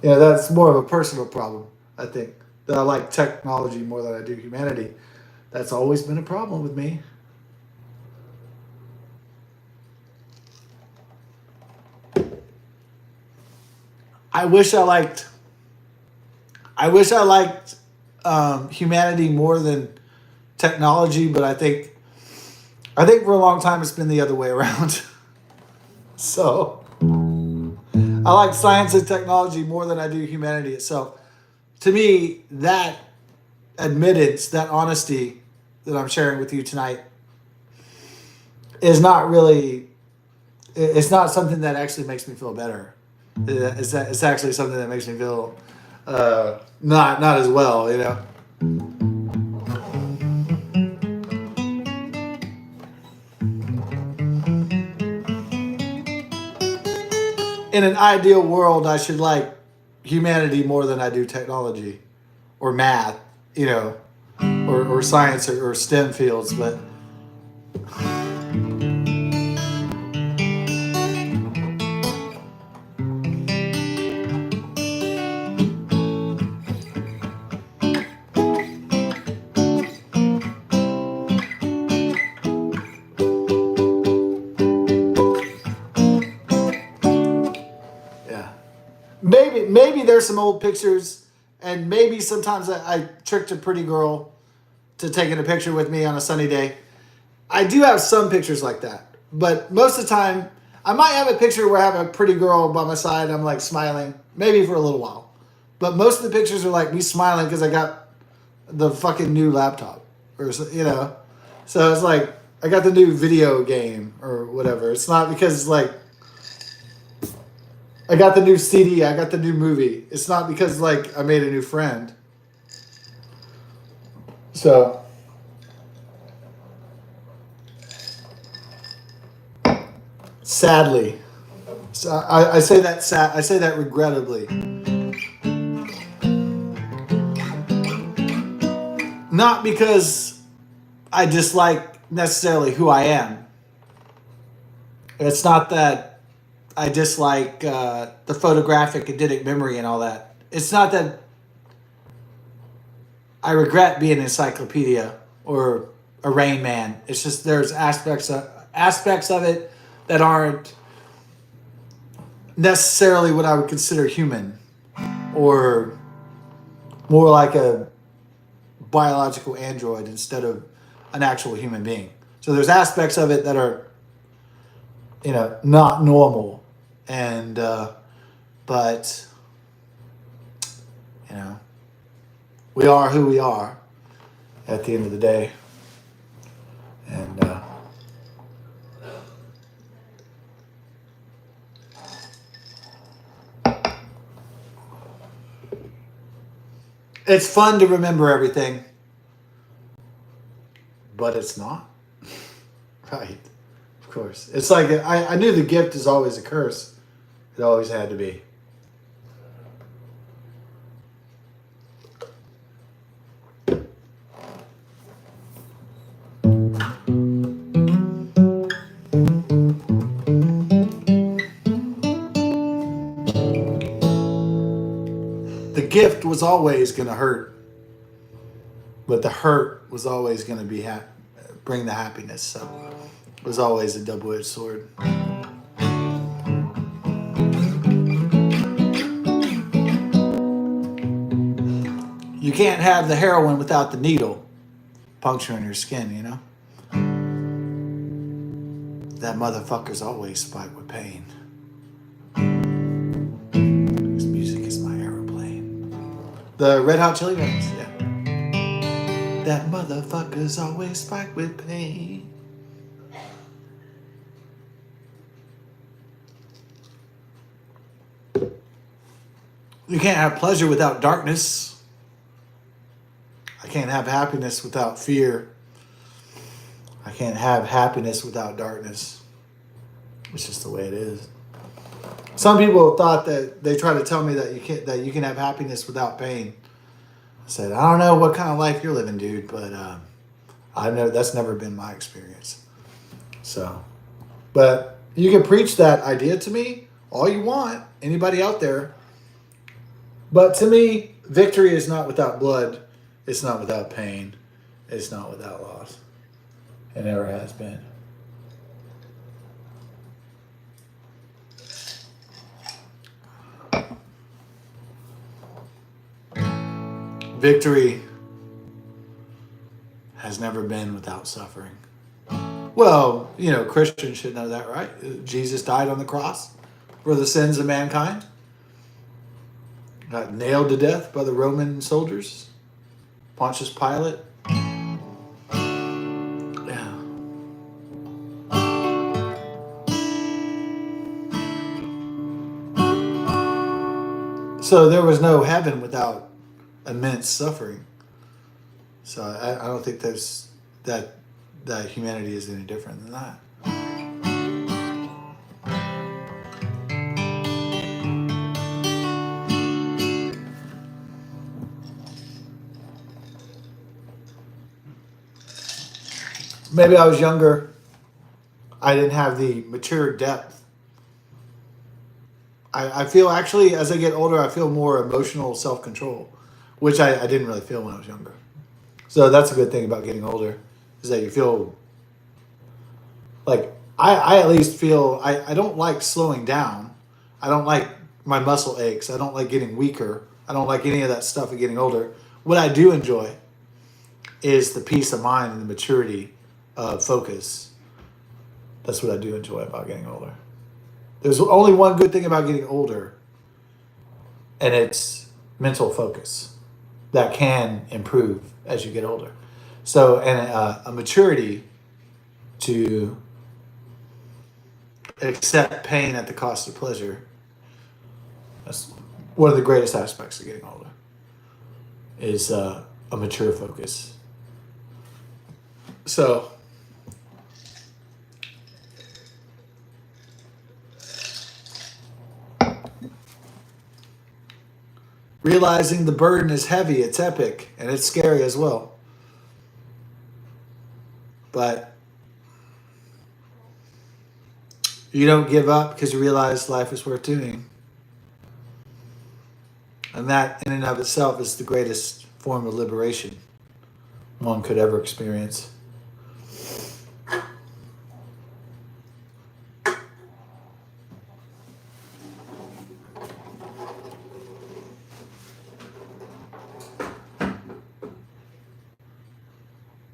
Yeah, that's more of a personal problem, I think. That I like technology more than I do humanity. That's always been a problem with me. I wish I liked humanity more than technology, but I think for a long time it's been the other way around. So I like science and technology more than I do humanity itself. To me, that admittance, that honesty that I'm sharing with you tonight is not really, it's not something that actually makes me feel better. It's actually something that makes me feel not as well, In an ideal world, I should like humanity more than I do technology or math, or science or STEM fields, but yeah. Maybe there's some old pictures, and maybe sometimes I tricked a pretty girl to taking a picture with me on a sunny day. I do have some pictures like that, but most of the time, I might have a picture where I have a pretty girl by my side. I'm like smiling, maybe for a little while, but most of the pictures are like me smiling because I got the fucking new laptop, or So it's like I got the new video game or whatever. It's not because it's like I got the new CD, I got the new movie. It's not because like I made a new friend. So sadly, so I say that I say that regrettably. Not because I dislike necessarily who I am. It's not that I dislike the photographic eidetic memory and all that. It's not that I regret being an encyclopedia or a Rain Man. It's just there's aspects of it that aren't necessarily what I would consider human, or more like a biological android instead of an actual human being. So there's aspects of it that are, not normal, and but we are who we are at the end of the day, and It's fun to remember everything, but it's not. Right. Of course. It's like I knew the gift is always a curse. It always had to be. The gift was always going to hurt, but the hurt was always going to be bring the happiness. So it was always a double-edged sword. You can't have the heroin without the needle puncturing your skin, you know? That motherfucker's always spiked with pain. His music is my aeroplane. The Red Hot Chili Peppers, yeah. That motherfucker's always spiked with pain. You can't have pleasure without darkness. I can't have happiness without fear. I can't have happiness without darkness. It's just the way it is. Some people thought that they try to tell me that you can have happiness without pain. I said, I don't know what kind of life you're living, dude, but I know that's never been my experience. So, but you can preach that idea to me all you want, anybody out there. But to me, victory is not without blood. It's not without pain. It's not without loss. It never has been. Victory has never been without suffering. Well, you know, Christians should know that, right? Jesus died on the cross for the sins of mankind. Got nailed to death by the Roman soldiers. Pontius Pilate. Yeah. So there was no heaven without immense suffering. So I don't think there's that humanity is any different than that. Maybe I was younger. I didn't have the mature depth. I feel actually, as I get older, I feel more emotional self-control, which I didn't really feel when I was younger. So that's a good thing about getting older, is that you feel like, I at least feel, I don't like slowing down. I don't like my muscle aches. I don't like getting weaker. I don't like any of that stuff of getting older. What I do enjoy is the peace of mind and the maturity of focus. That's what I do enjoy about getting older. There's only one good thing about getting older, and it's mental focus that can improve as you get older. So, and a maturity to accept pain at the cost of pleasure. That's one of the greatest aspects of getting older, is a mature focus. So, realizing the burden is heavy, it's epic, and it's scary as well. But you don't give up because you realize life is worth doing. And that in and of itself is the greatest form of liberation one could ever experience.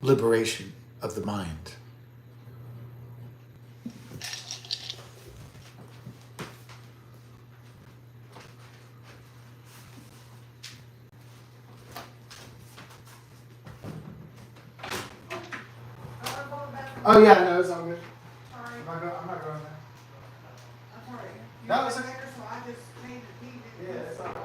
Liberation of the mind. Oh yeah, no, it's all good. Sorry, I'm not going there. I'm sorry. You No, were it's okay. there, so I just made the tea. Yeah, it's all right.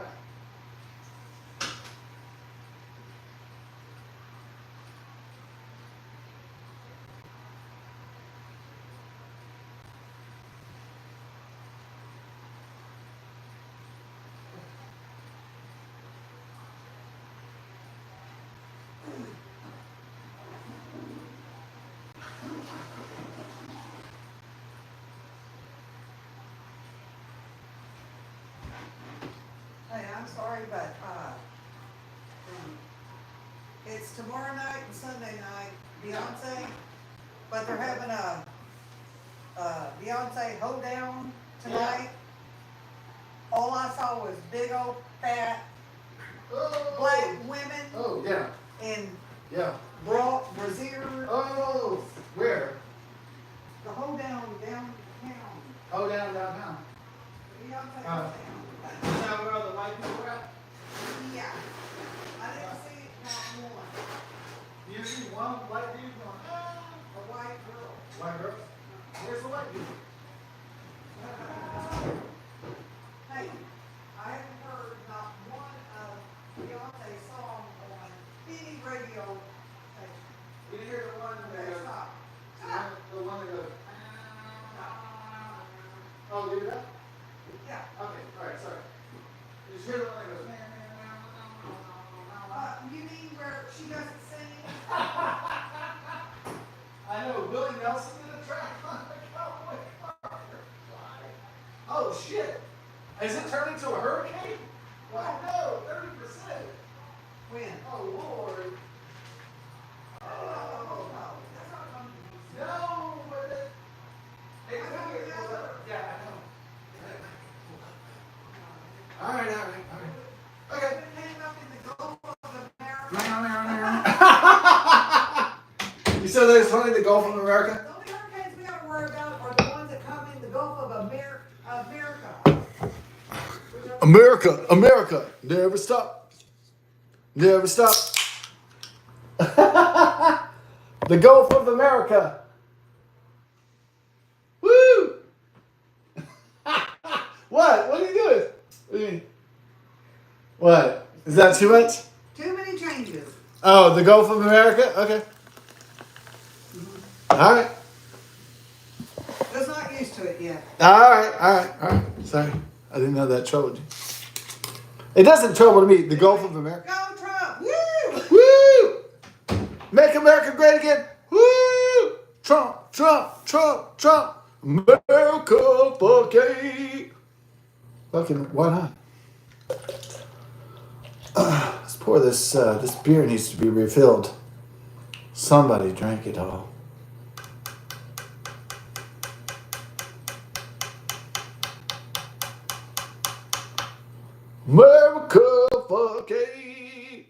I'm sorry, but, it's tomorrow night and Sunday night, Beyonce, but they're having a Beyonce hoedown tonight. All I saw was big old fat black women Oh, yeah. in Yeah. brassiere. Oh, where? The hoedown downtown. Oh, downtown. Beyonce Uh, hoedown. Is that where all the white people are at? Yeah. I didn't see not one. You see one white dude going, ah, A white girl. white girl? Where's the white dude? Hey, I haven't heard not one of Beyonce's songs on any radio station. You didn't hear the one that That's goes, not. the one that goes, oh, leave it up? Yeah. Okay, alright, sorry. You just hear the one that goes, You mean where she doesn't sing? I know, Willie Nelson did a track on the cowboy car. Oh shit! Is it turning to a hurricane? Oh no, 30%. When? Oh lord. Oh, that's not coming. No, but it. Hey, I know you guys are. yeah, I know. Alright. Okay. It came up in the Gulf of America. You said they was running the Gulf of America? The only hurricanes we gotta worry about are the ones that come in the Gulf of America. America, never stop. Never stop. The Gulf of America. Woo! What? What are you doing? What do you mean? What? Is that too much? Too many changes. Oh, the Gulf of America? Okay. All right. Just not used to it yet. All right. Sorry. I didn't know that troubled you. It doesn't trouble me. The Gulf of America. Go Trump! Woo! Woo! Make America great again. Woo! Trump. America, fucking. Fucking, why not? Let's pour this. This beer needs to be refilled. Somebody drank it all. America, fucking.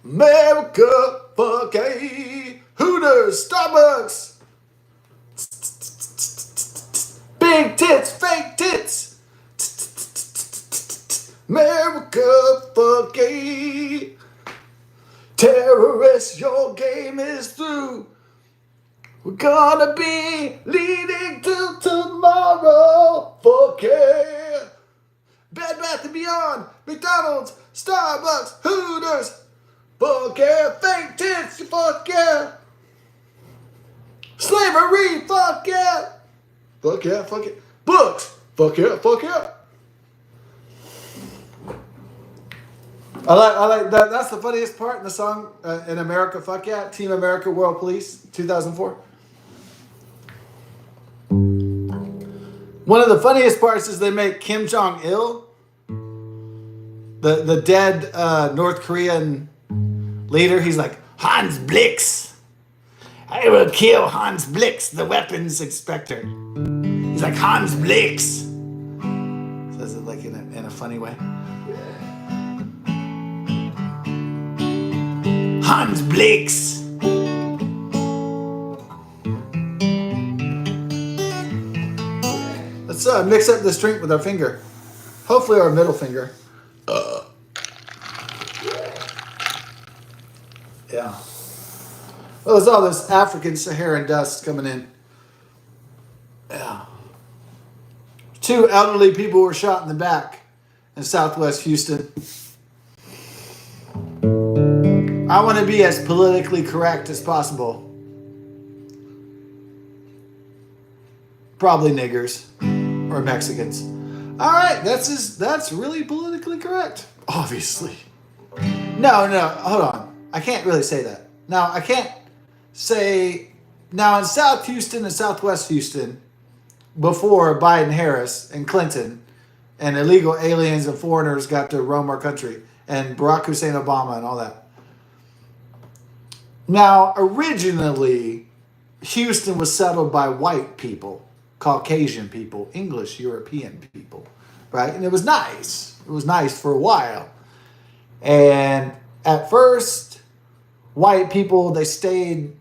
America, fucking. Hooters, Starbucks. Big tits, fake tits. America, fucking. Terrorists, your game is through. We're gonna be leading to tomorrow. Fuck yeah. Bed Bath & Beyond, McDonald's, Starbucks, Hooters. Fuck yeah. Fake tits, fuck yeah. Slavery, fuck yeah. Fuck yeah, fuck it. Books, fuck yeah, fuck yeah. I like that. That's the funniest part in the song in America, fuck yeah. Team America, World Police, 2004. One of the funniest parts is they make Kim Jong-il, the dead North Korean leader. He's like, Hans Blix. I will kill Hans Blix, the weapons inspector. He's like, Hans Blix. Says it like in a funny way. Hans Blix. Let's mix up this drink with our finger. Hopefully our middle finger. Yeah. Well, there's all this African Saharan dust coming in. Yeah. 2 elderly people were shot in the back in Southwest Houston. I want to be as politically correct as possible. Probably niggers or Mexicans. All right, that's really politically correct. Obviously. No, hold on. I can't really say that. Now, I can't say... Now, in South Houston and Southwest Houston, before Biden, Harris, and Clinton, and illegal aliens and foreigners got to roam our country, and Barack Hussein Obama and all that. Now, originally, Houston was settled by white people, Caucasian people, English, European people, right? And it was nice. It was nice for a while. And at first, white people, they stayed.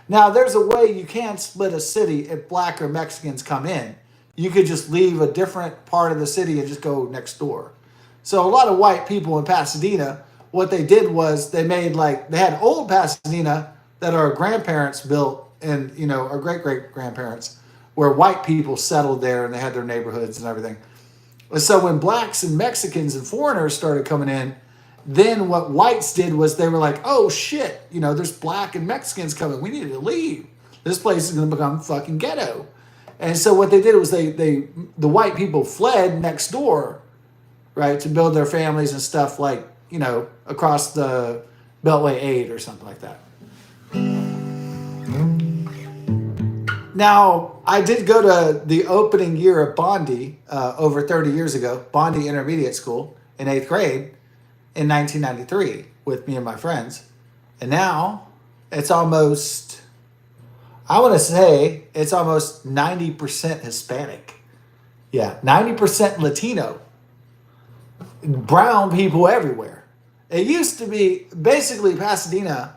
Now, there's a way you can split a city if black or Mexicans come in. You could just leave a different part of the city and just go next door. So a lot of white people in Pasadena, what they did was they had old Pasadena that our grandparents built, and our great-great-grandparents, where white people settled there and they had their neighborhoods and everything. And so when blacks and Mexicans and foreigners started coming in, then what whites did was they were like, oh shit, there's black and Mexicans coming. We need to leave. This place is going to become fucking ghetto. And so what they did was the white people fled next door, right, to build their families and stuff across the Beltway 8 or something like that. Now, I did go to the opening year of Bondi over 30 years ago, Bondi Intermediate School in 8th grade in 1993 with me and my friends. And now it's almost, I want to say it's almost 90% Hispanic. Yeah, 90% Latino. Brown people everywhere. It used to be, basically Pasadena,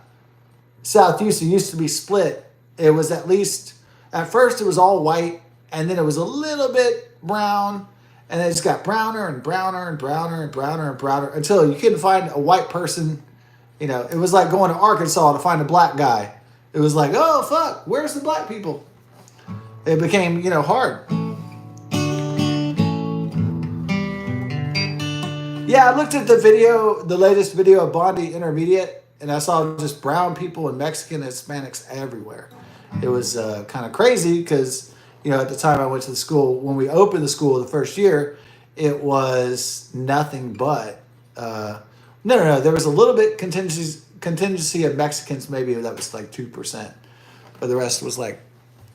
South Houston used to be split. It was at first it was all white, and then it was a little bit brown, and then it just got browner and browner and browner and browner and browner until you couldn't find a white person. It was like going to Arkansas to find a black guy. It was like, oh, fuck, where's the black people? It became, hard. Yeah, I looked at the latest video of Bondi Intermediate, and I saw just brown people and Mexican and Hispanics everywhere. It was kind of crazy because, at the time I went to the school, when we opened the school the first year, it was nothing but, no, there was a little bit contingency of Mexicans, maybe that was like 2%, but the rest was like,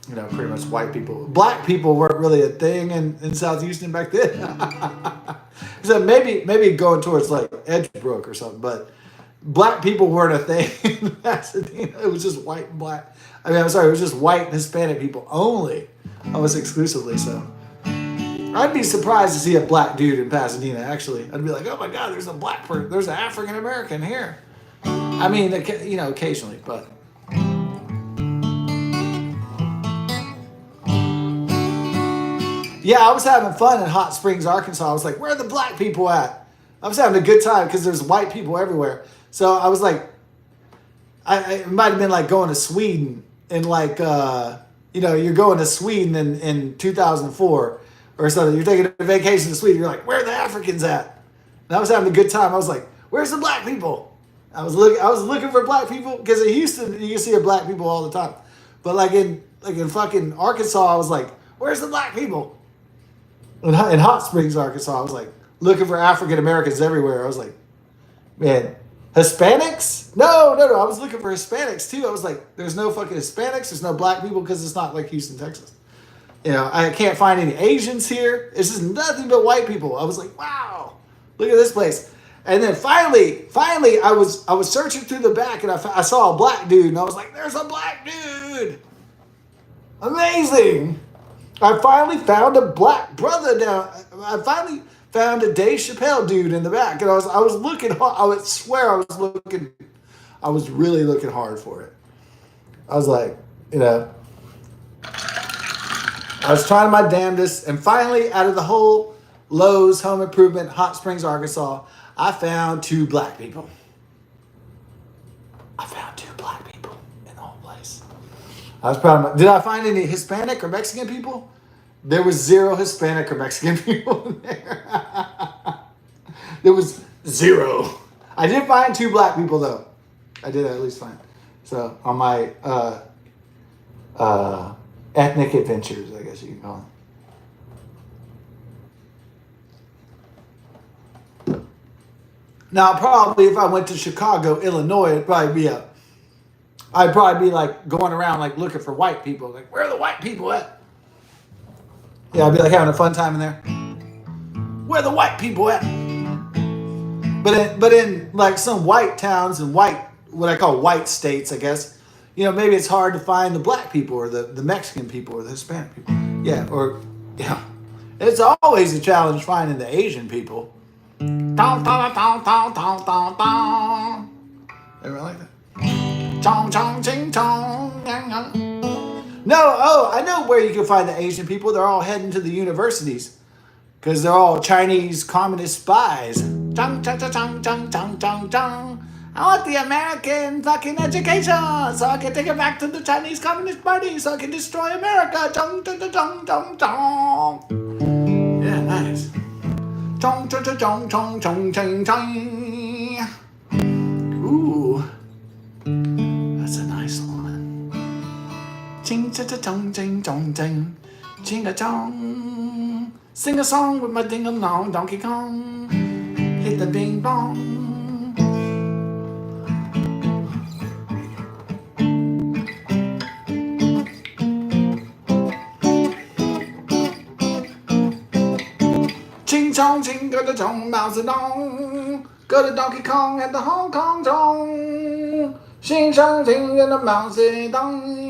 pretty much white people. Black people weren't really a thing in South Houston back then. So maybe going towards like Edgebrook or something, but black people weren't a thing in Pasadena. It was just white and black. It was just white and Hispanic people only, almost exclusively. So I'd be surprised to see a black dude in Pasadena, actually. I'd be like, oh my God, there's a black person, there's an African American here. I mean, occasionally, but. Yeah, I was having fun in Hot Springs, Arkansas. I was like, where are the black people at? I was having a good time because there's white people everywhere. So I was like, it might have been like going to Sweden and like, you're going to Sweden in 2004 or something. You're taking a vacation to Sweden. You're like, where are the Africans at? And I was having a good time. I was like, where's the black people? I was looking for black people because in Houston you can see black people all the time. But like in fucking Arkansas, I was like, where's the black people? In Hot Springs, Arkansas, I was like looking for African Americans everywhere. I was like, man, Hispanics? No. I was looking for Hispanics too. I was like, there's no fucking Hispanics. There's no black people because it's not like Houston, Texas. I can't find any Asians here. It's just nothing but white people. I was like, wow, look at this place. And then finally, I was searching through the back and I saw a black dude and I was like, there's a black dude. Amazing. I finally found a black brother down. I finally found a Dave Chappelle dude in the back, and I was looking hard. I would swear I was really looking hard for it. I was like, I was trying my damnedest, and finally, out of the whole Lowe's Home Improvement, Hot Springs, Arkansas, I found 2 black people. I found 2 black people in the whole place. I was proud of did I find any Hispanic or Mexican people? There was 0 Hispanic or Mexican people in there. There was 0. I did find 2 black people though. I did at least find. So on my ethnic adventures, I guess you can call them. Now probably if I went to Chicago, Illinois, I'd probably be like going around like looking for white people. Like, where are the white people at? Yeah, I'd be like having a fun time in there. Where the white people at? But in like some white towns and what I call white states, I guess, maybe it's hard to find the black people or the Mexican people or the Hispanic people. Yeah, or yeah. It's always a challenge finding the Asian people. Everyone like that? Chong chong ching chong. No, I know where you can find the Asian people. They're all heading to the universities because they're all Chinese communist spies. Chong chong chong chong chong chong chong. I want the American fucking education so I can take it back to the Chinese Communist Party so I can destroy America. Chong chong chong chong chong. Yeah, nice. Chong chong chong chong chong chong chong. Ooh, that's a nice one. Ching cha cha chong ching chong ching, ching a chong. Sing a song with my ding a long Donkey Kong. Hit the bing bong. Ching chong ching, go to chong, Mao Zedong. Go to Donkey Kong at the Hong Kong Chong. Ching chong ching, and the Mao Zedong.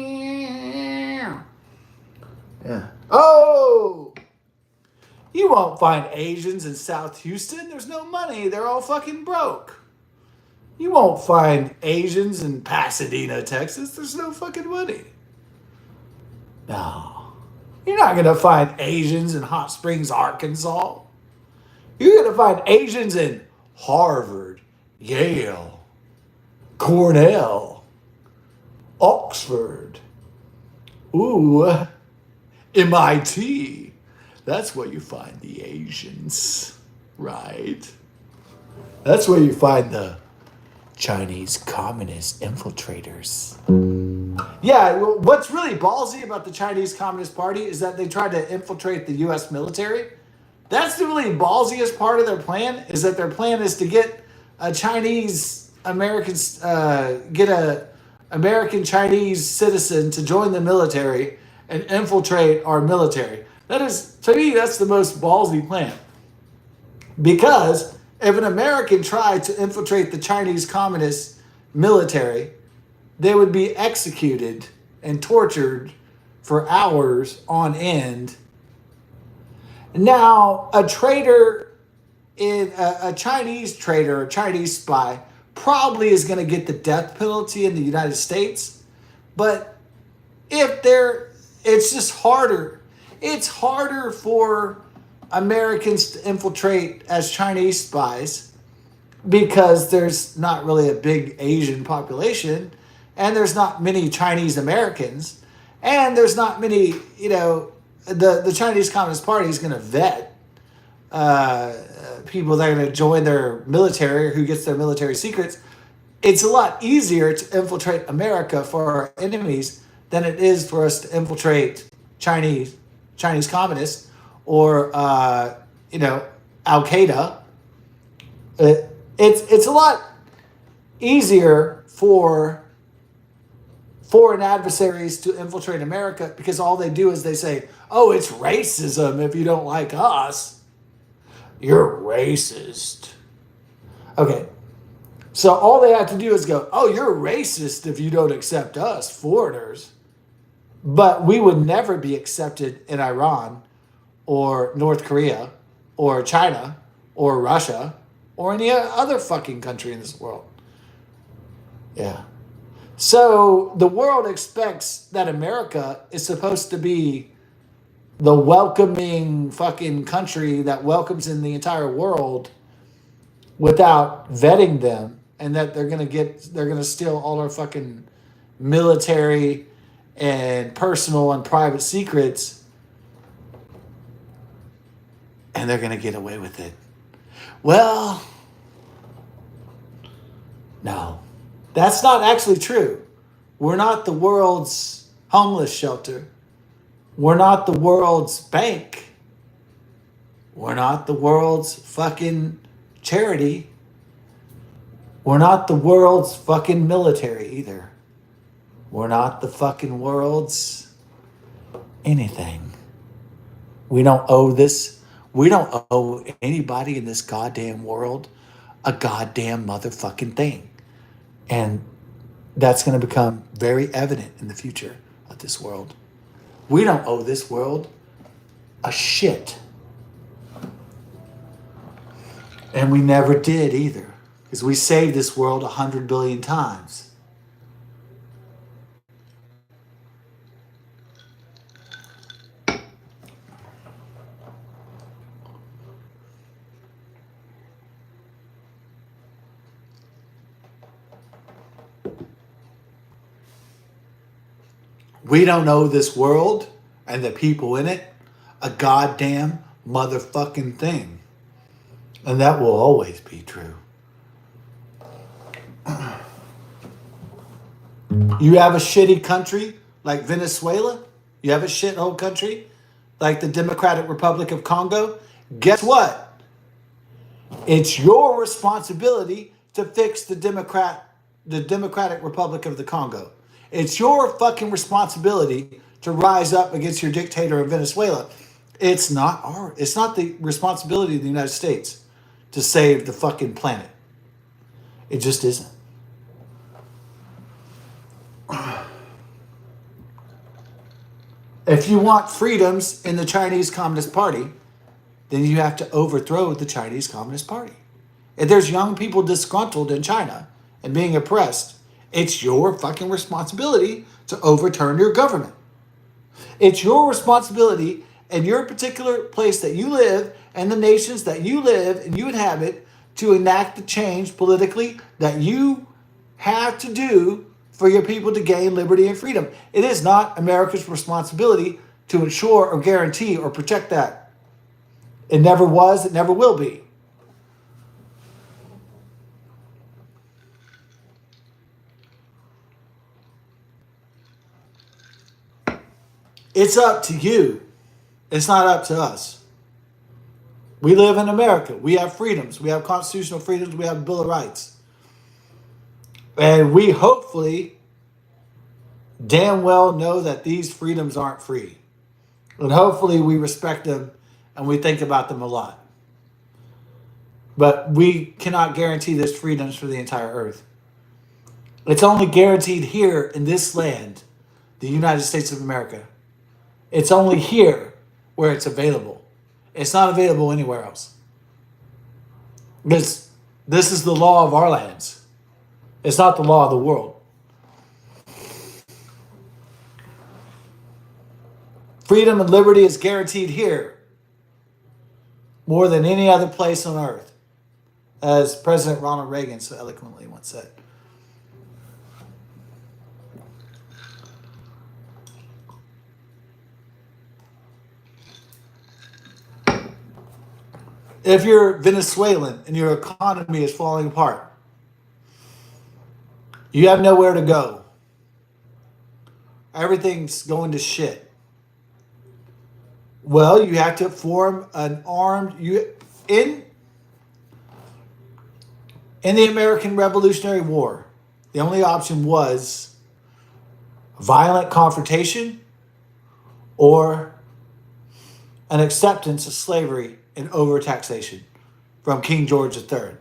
Yeah. Oh! You won't find Asians in South Houston. There's no money. They're all fucking broke. You won't find Asians in Pasadena, Texas. There's no fucking money. No. You're not going to find Asians in Hot Springs, Arkansas. You're going to find Asians in Harvard, Yale, Cornell, Oxford. Ooh, MIT. That's where you find the Asians, right? That's where you find the Chinese communist infiltrators. Yeah, what's really ballsy about the Chinese Communist Party is that they tried to infiltrate the U.S. military. That's the really ballsiest part of their plan, is that their plan is to get a American Chinese citizen to join the military and infiltrate our military. That is, to me, that's the most ballsy plan. Because if an American tried to infiltrate the Chinese communist military, they would be executed and tortured for hours on end. Now, a Chinese traitor, a Chinese spy, probably is going to get the death penalty in the United States. But it's just harder. It's harder for Americans to infiltrate as Chinese spies because there's not really a big Asian population, and there's not many Chinese Americans, and there's not many, the Chinese Communist Party is going to vet people that are going to join their military or who gets their military secrets. It's a lot easier to infiltrate America for our enemies than it is for us to infiltrate Chinese communists or Al-Qaeda. It's a lot easier for foreign adversaries to infiltrate America because all they do is they say, oh, it's racism if you don't like us. You're racist. Okay. So all they have to do is go, oh, you're racist if you don't accept us, foreigners. But we would never be accepted in Iran or North Korea or China or Russia or any other fucking country in this world. Yeah. So the world expects that America is supposed to be the welcoming fucking country that welcomes in the entire world without vetting them, and that they're gonna steal all our fucking military and personal and private secrets, and they're gonna get away with it. Well, no. That's not actually true. We're not the world's homeless shelter. We're not the world's bank. We're not the world's fucking charity. We're not the world's fucking military either. We're not the fucking world's anything. We don't owe this. We don't owe anybody in this goddamn world a goddamn motherfucking thing. And that's going to become very evident in the future of this world. We don't owe this world a shit. And we never did either. Because we saved this world 100 billion times. We don't owe this world and the people in it a goddamn motherfucking thing. And that will always be true. You have a shitty country like Venezuela? You have a shithole country like the Democratic Republic of Congo? Guess what? It's your responsibility to fix the Democratic Republic of the Congo. It's your fucking responsibility to rise up against your dictator in Venezuela. It's not the responsibility of the United States to save the fucking planet. It just isn't. If you want freedoms in the Chinese Communist Party, then you have to overthrow the Chinese Communist Party. If there's young people disgruntled in China and being oppressed, it's your fucking responsibility to overturn your government. It's your responsibility in your particular place that you live and the nations that you live and you inhabit to enact the change politically that you have to do for your people to gain liberty and freedom. It is not America's responsibility to ensure or guarantee or protect that. It never was, it never will be. It's up to you. It's not up to us. We live in America. We have freedoms. We have constitutional freedoms. We have a Bill of Rights. And we hopefully damn well know that these freedoms aren't free. And hopefully we respect them and we think about them a lot. But we cannot guarantee this freedoms for the entire earth. It's only guaranteed here in this land, the United States of America. It's only here where it's available. It's not available anywhere else. Because this is the law of our lands. It's not the law of the world. Freedom and liberty is guaranteed here more than any other place on earth, as President Ronald Reagan so eloquently once said. If you're Venezuelan and your economy is falling apart, you have nowhere to go. Everything's going to shit. Well, you have to form an armed in the American Revolutionary War. The only option was violent confrontation or an acceptance of slavery and overtaxation from King George III.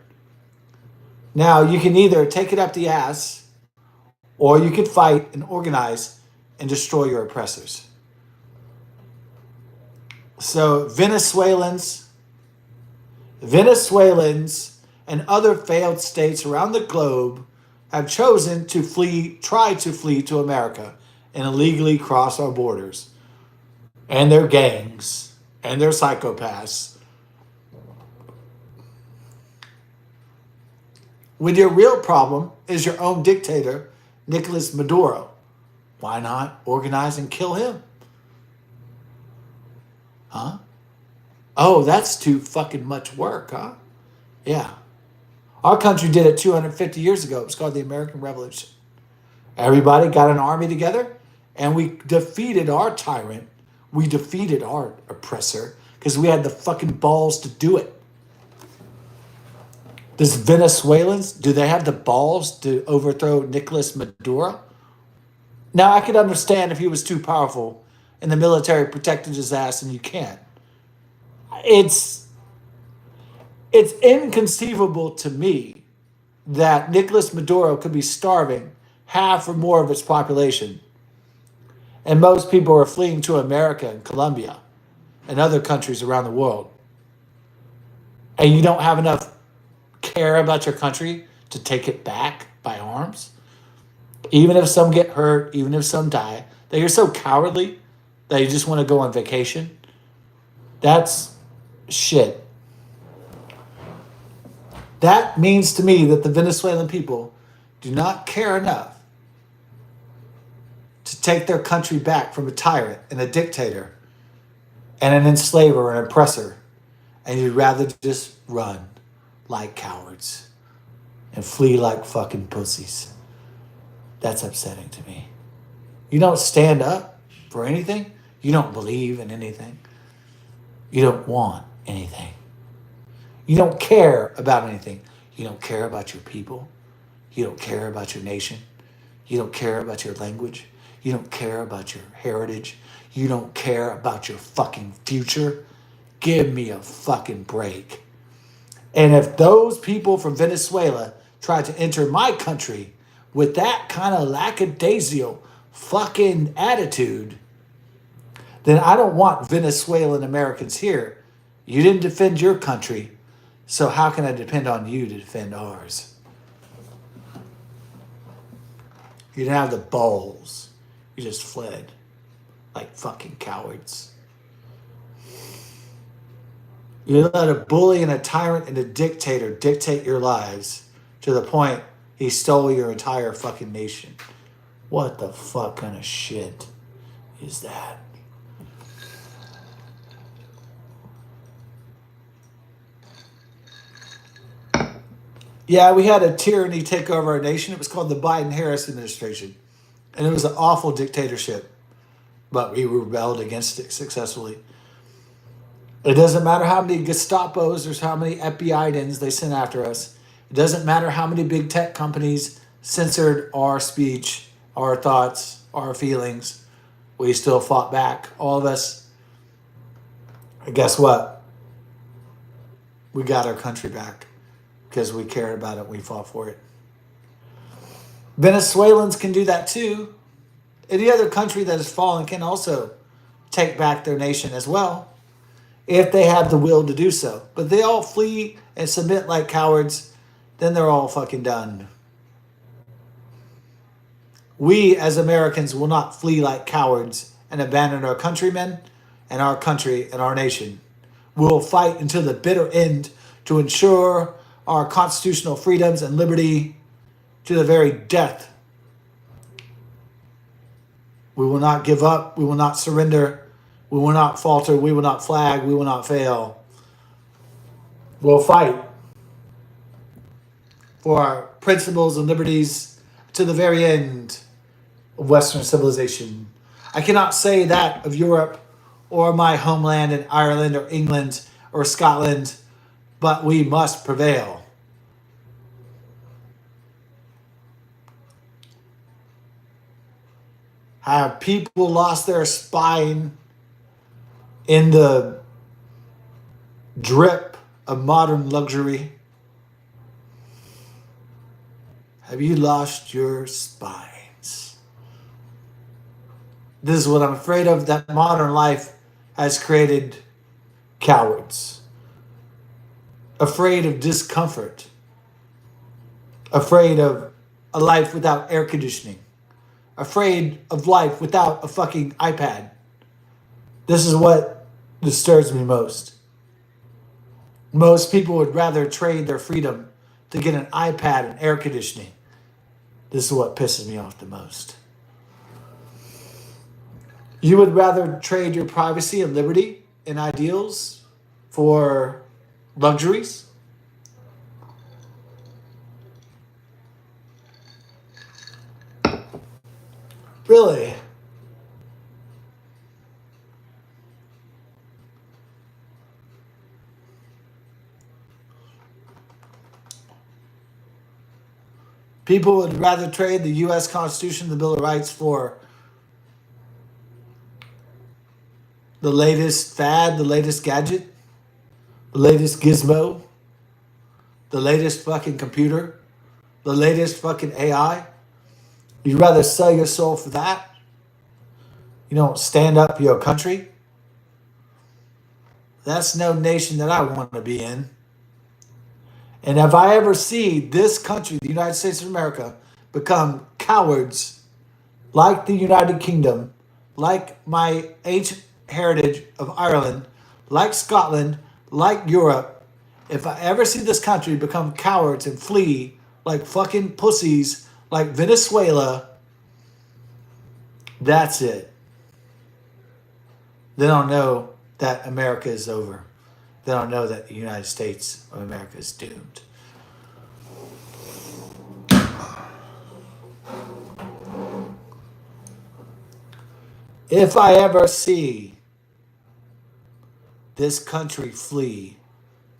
Now, you can either take it up the ass or you could fight and organize and destroy your oppressors. So Venezuelans and other failed states around the globe have chosen to try to flee to America and illegally cross our borders. And their gangs and their psychopaths. When your real problem is your own dictator, Nicolas Maduro, why not organize and kill him? Huh? Oh, that's too fucking much work, huh? Yeah. Our country did it 250 years ago. It was called the American Revolution. Everybody got an army together and we defeated our tyrant. We defeated our oppressor because we had the fucking balls to do it. Does Venezuelans, do they have the balls to overthrow Nicolas Maduro? Now, I could understand if he was too powerful and the military protected his ass and you can't. it's inconceivable to me that Nicolas Maduro could be starving half or more of its population, and most people are fleeing to America and Colombia and other countries around the world, and you don't have enough care about your country to take it back by arms, even if some get hurt, even if some die, that you're so cowardly that you just want to go on vacation. That's shit. That means to me that the Venezuelan people do not care enough to take their country back from a tyrant and a dictator and an enslaver and oppressor, and you'd rather just run like cowards and flee like fucking pussies. That's upsetting to me. You don't stand up for anything. You don't believe in anything. You don't want anything. You don't care about anything. You don't care about your people. You don't care about your nation. You don't care about your language. You don't care about your heritage. You don't care about your fucking future. Give me a fucking break. And if those people from Venezuela try to enter my country with that kind of lackadaisical fucking attitude, then I don't want Venezuelan Americans here. You didn't defend your country, so how can I depend on you to defend ours? You didn't have the balls. You just fled like fucking cowards. You let a bully and a tyrant and a dictator dictate your lives to the point he stole your entire fucking nation. What the fuck kind of shit is that? Yeah, we had a tyranny take over our nation. It was called the Biden-Harris administration. And it was an awful dictatorship. But we rebelled against it successfully. It doesn't matter how many Gestapos or how many FBI'dens they sent after us. It doesn't matter how many big tech companies censored our speech, our thoughts, our feelings. We still fought back, all of us. And guess what? We got our country back because we cared about it. We fought for it. Venezuelans can do that too. Any other country that has fallen can also take back their nation as well, if they have the will to do so. But they all flee and submit like cowards, then they're all fucking done. We as Americans will not flee like cowards and abandon our countrymen and our country and our nation. We will fight until the bitter end to ensure our constitutional freedoms and liberty to the very death. We will not give up. We will not surrender. We will not falter. We will not flag. We will not fail. We'll fight for our principles and liberties to the very end of Western civilization. I cannot say that of Europe or my homeland in Ireland or England or Scotland, but we must prevail. Have people lost their spine in the drip of modern luxury? Have you lost your spines? This is what I'm afraid of, that modern life has created cowards. Afraid of discomfort. Afraid of a life without air conditioning. Afraid of life without a fucking iPad. This is what disturbs me most. Most people would rather trade their freedom to get an iPad and air conditioning. This is what pisses me off the most. You would rather trade your privacy and liberty and ideals for luxuries? Really? People would rather trade the U.S. Constitution, the Bill of Rights, for the latest fad, the latest gadget? the latest gizmo, the latest fucking computer, the latest fucking AI. You'd rather sell your soul for that? You don't stand up for your country? That's no nation that I want to be in. And if I ever see this country, the United States of America, become cowards like the United Kingdom, like my ancient heritage of Ireland, like Scotland, like Europe, if I ever see this country become cowards and flee like fucking pussies like Venezuela, that's it. Then I'll know that America is over. Then I'll know that the United States of America is doomed. If I ever see this country flee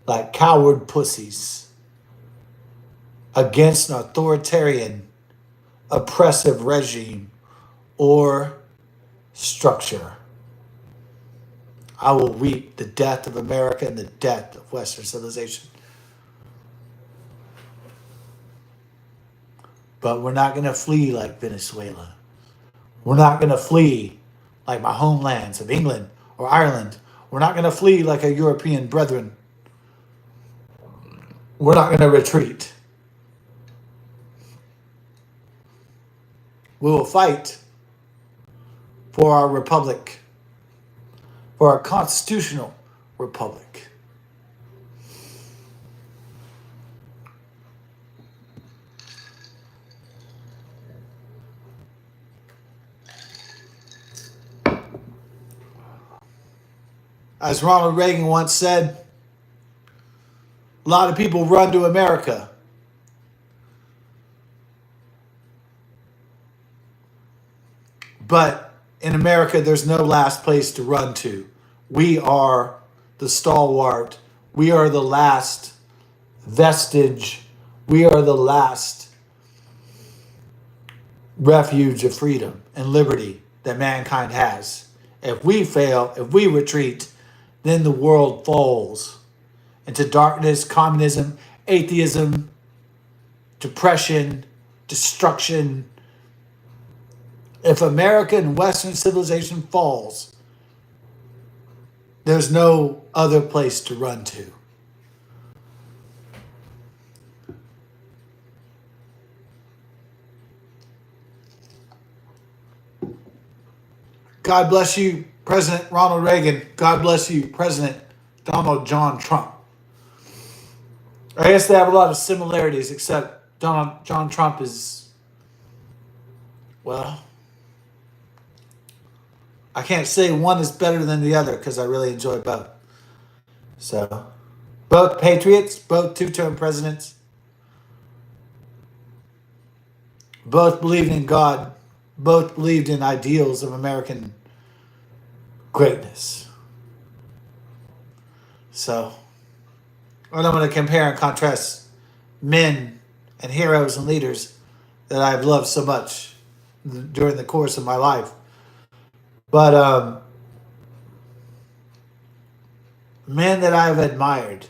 like coward pussies against an authoritarian, oppressive regime or structure, I will weep the death of America and the death of Western civilization. But we're not going to flee like Venezuela. We're not going to flee like my homelands of England or Ireland. We're not going to flee like our European brethren. We're not going to retreat. We will fight for our republic, for our constitutional republic. As Ronald Reagan once said, a lot of people run to America. But in America, there's no last place to run to. We are the stalwart. We are the last vestige. We are the last refuge of freedom and liberty that mankind has. If we fail, if we retreat, then the world falls into darkness, communism, atheism, depression, destruction. If America and Western civilization falls, there's no other place to run to. God bless you, President Ronald Reagan. God bless you, President Donald John Trump. I guess they have a lot of similarities, except Donald John Trump is, well, I can't say one is better than the other because I really enjoy both. So, both patriots, both two-term presidents, both believed in God, both believed in ideals of American greatness. So, I'm going to compare and contrast men and heroes and leaders that I've loved so much during the course of my life. But men that I've admired.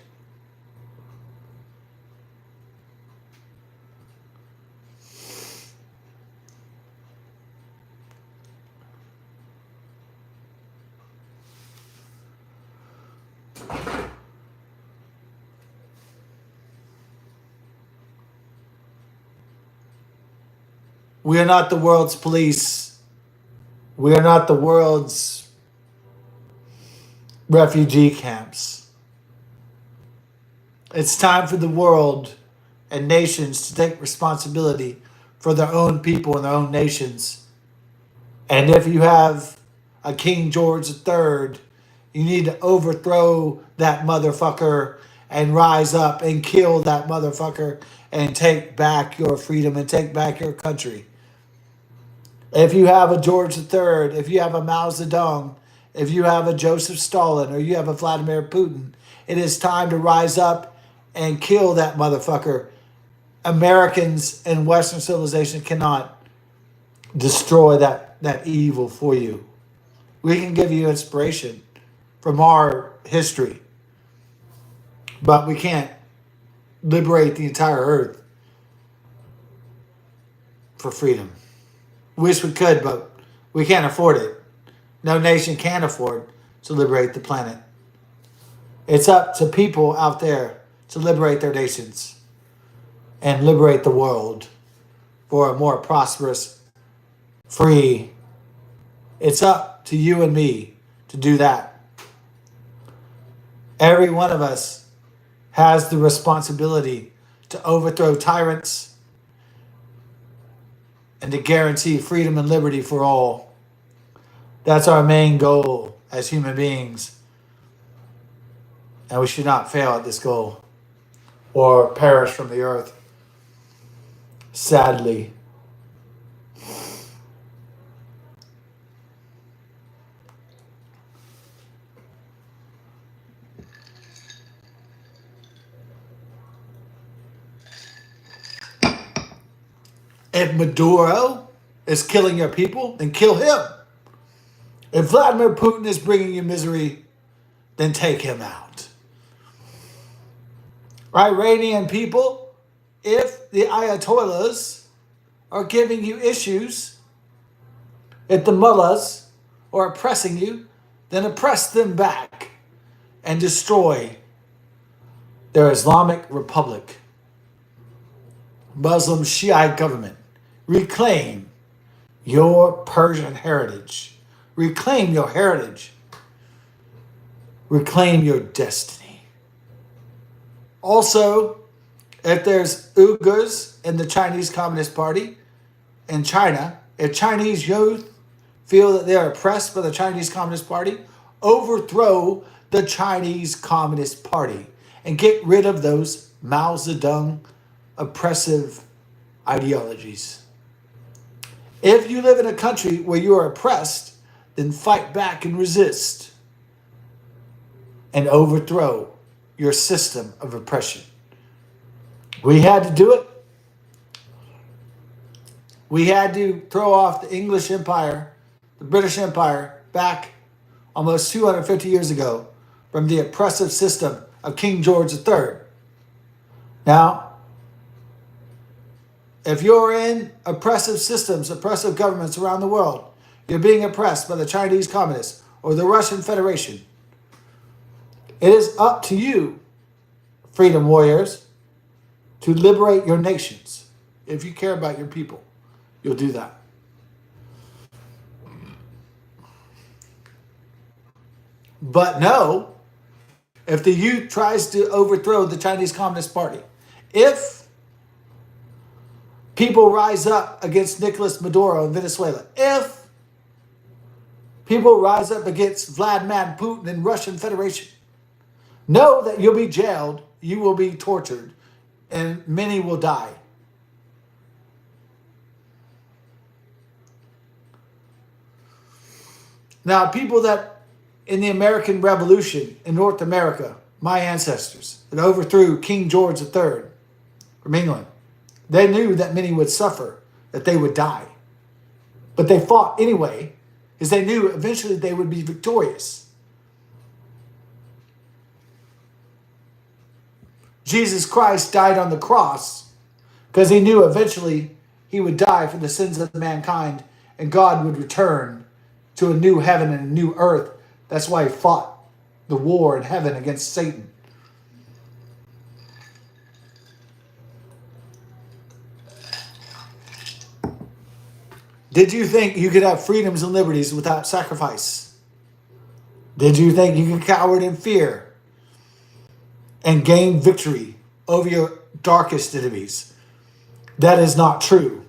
We are not the world's police. We are not the world's refugee camps. It's time for the world and nations to take responsibility for their own people and their own nations. And if you have a King George III, you need to overthrow that motherfucker and rise up and kill that motherfucker and take back your freedom and take back your country. If you have a George III, if you have a Mao Zedong, if you have a Joseph Stalin, or you have a Vladimir Putin, it is time to rise up and kill that motherfucker. Americans and Western civilization cannot destroy that evil for you. We can give you inspiration from our history. But we can't liberate the entire earth for freedom. Wish we could, but we can't afford it. No nation can afford to liberate the planet. It's up to people out there to liberate their nations and liberate the world for a more prosperous, free. It's up to you and me to do that. Every one of us has the responsibility to overthrow tyrants and to guarantee freedom and liberty for all. That's our main goal as human beings. And we should not fail at this goal or perish from the earth. Sadly. If Maduro is killing your people, then kill him. If Vladimir Putin is bringing you misery, then take him out. Iranian people, if the Ayatollahs are giving you issues, if the mullahs are oppressing you, then oppress them back and destroy their Islamic Republic, Muslim Shiite government. Reclaim your Persian heritage. Reclaim your heritage. Reclaim your destiny. Also, if there's Uyghurs in the Chinese Communist Party in China, if Chinese youth feel that they're oppressed by the Chinese Communist Party, overthrow the Chinese Communist Party and get rid of those Mao Zedong oppressive ideologies. If you live in a country where you are oppressed, then fight back and resist and overthrow your system of oppression. We had to do it. We had to throw off the English Empire, the British Empire, back almost 250 years ago from the oppressive system of King George III. Now, if you're in oppressive systems, oppressive governments around the world, you're being oppressed by the Chinese Communists or the Russian Federation, it is up to you, freedom warriors, to liberate your nations. If you care about your people, you'll do that. But no, if the youth tries to overthrow the Chinese Communist Party, if people rise up against Nicolas Maduro in Venezuela, if people rise up against Vladimir Putin in Russian Federation, know that you'll be jailed, you will be tortured, and many will die. Now, people that in the American Revolution in North America, my ancestors, that overthrew King George III from England, they knew that many would suffer, that they would die. But they fought anyway, because they knew eventually they would be victorious. Jesus Christ died on the cross because he knew eventually he would die for the sins of mankind and God would return to a new heaven and a new earth. That's why he fought the war in heaven against Satan. Did you think you could have freedoms and liberties without sacrifice? Did you think you could cower in fear and gain victory over your darkest enemies? That is not true.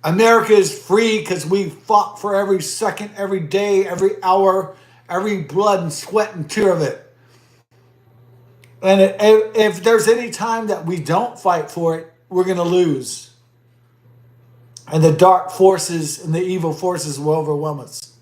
America is free because we fought for every second, every day, every hour, every blood and sweat and tear of it. And if there's any time that we don't fight for it, we're going to lose. And the dark forces and the evil forces will overwhelm us.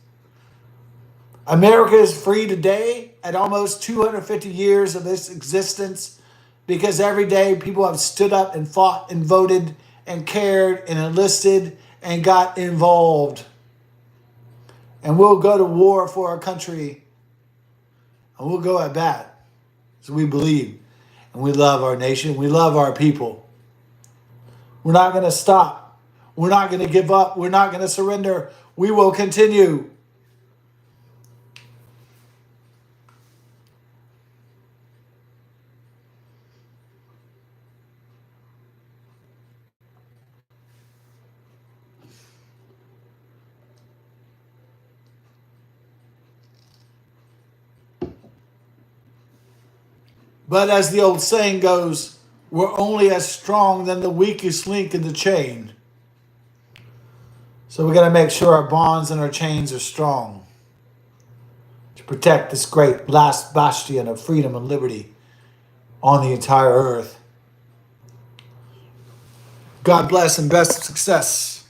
America is free today at almost 250 years of its existence because every day people have stood up and fought and voted and cared and enlisted and got involved. And we'll go to war for our country. And we'll go at bat. So we believe. And we love our nation. We love our people. We're not going to stop. We're not going to give up. We're not going to surrender. We will continue. But as the old saying goes, we're only as strong than the weakest link in the chain. So we got to make sure our bonds and our chains are strong to protect this great last bastion of freedom and liberty on the entire earth. God bless and best of success.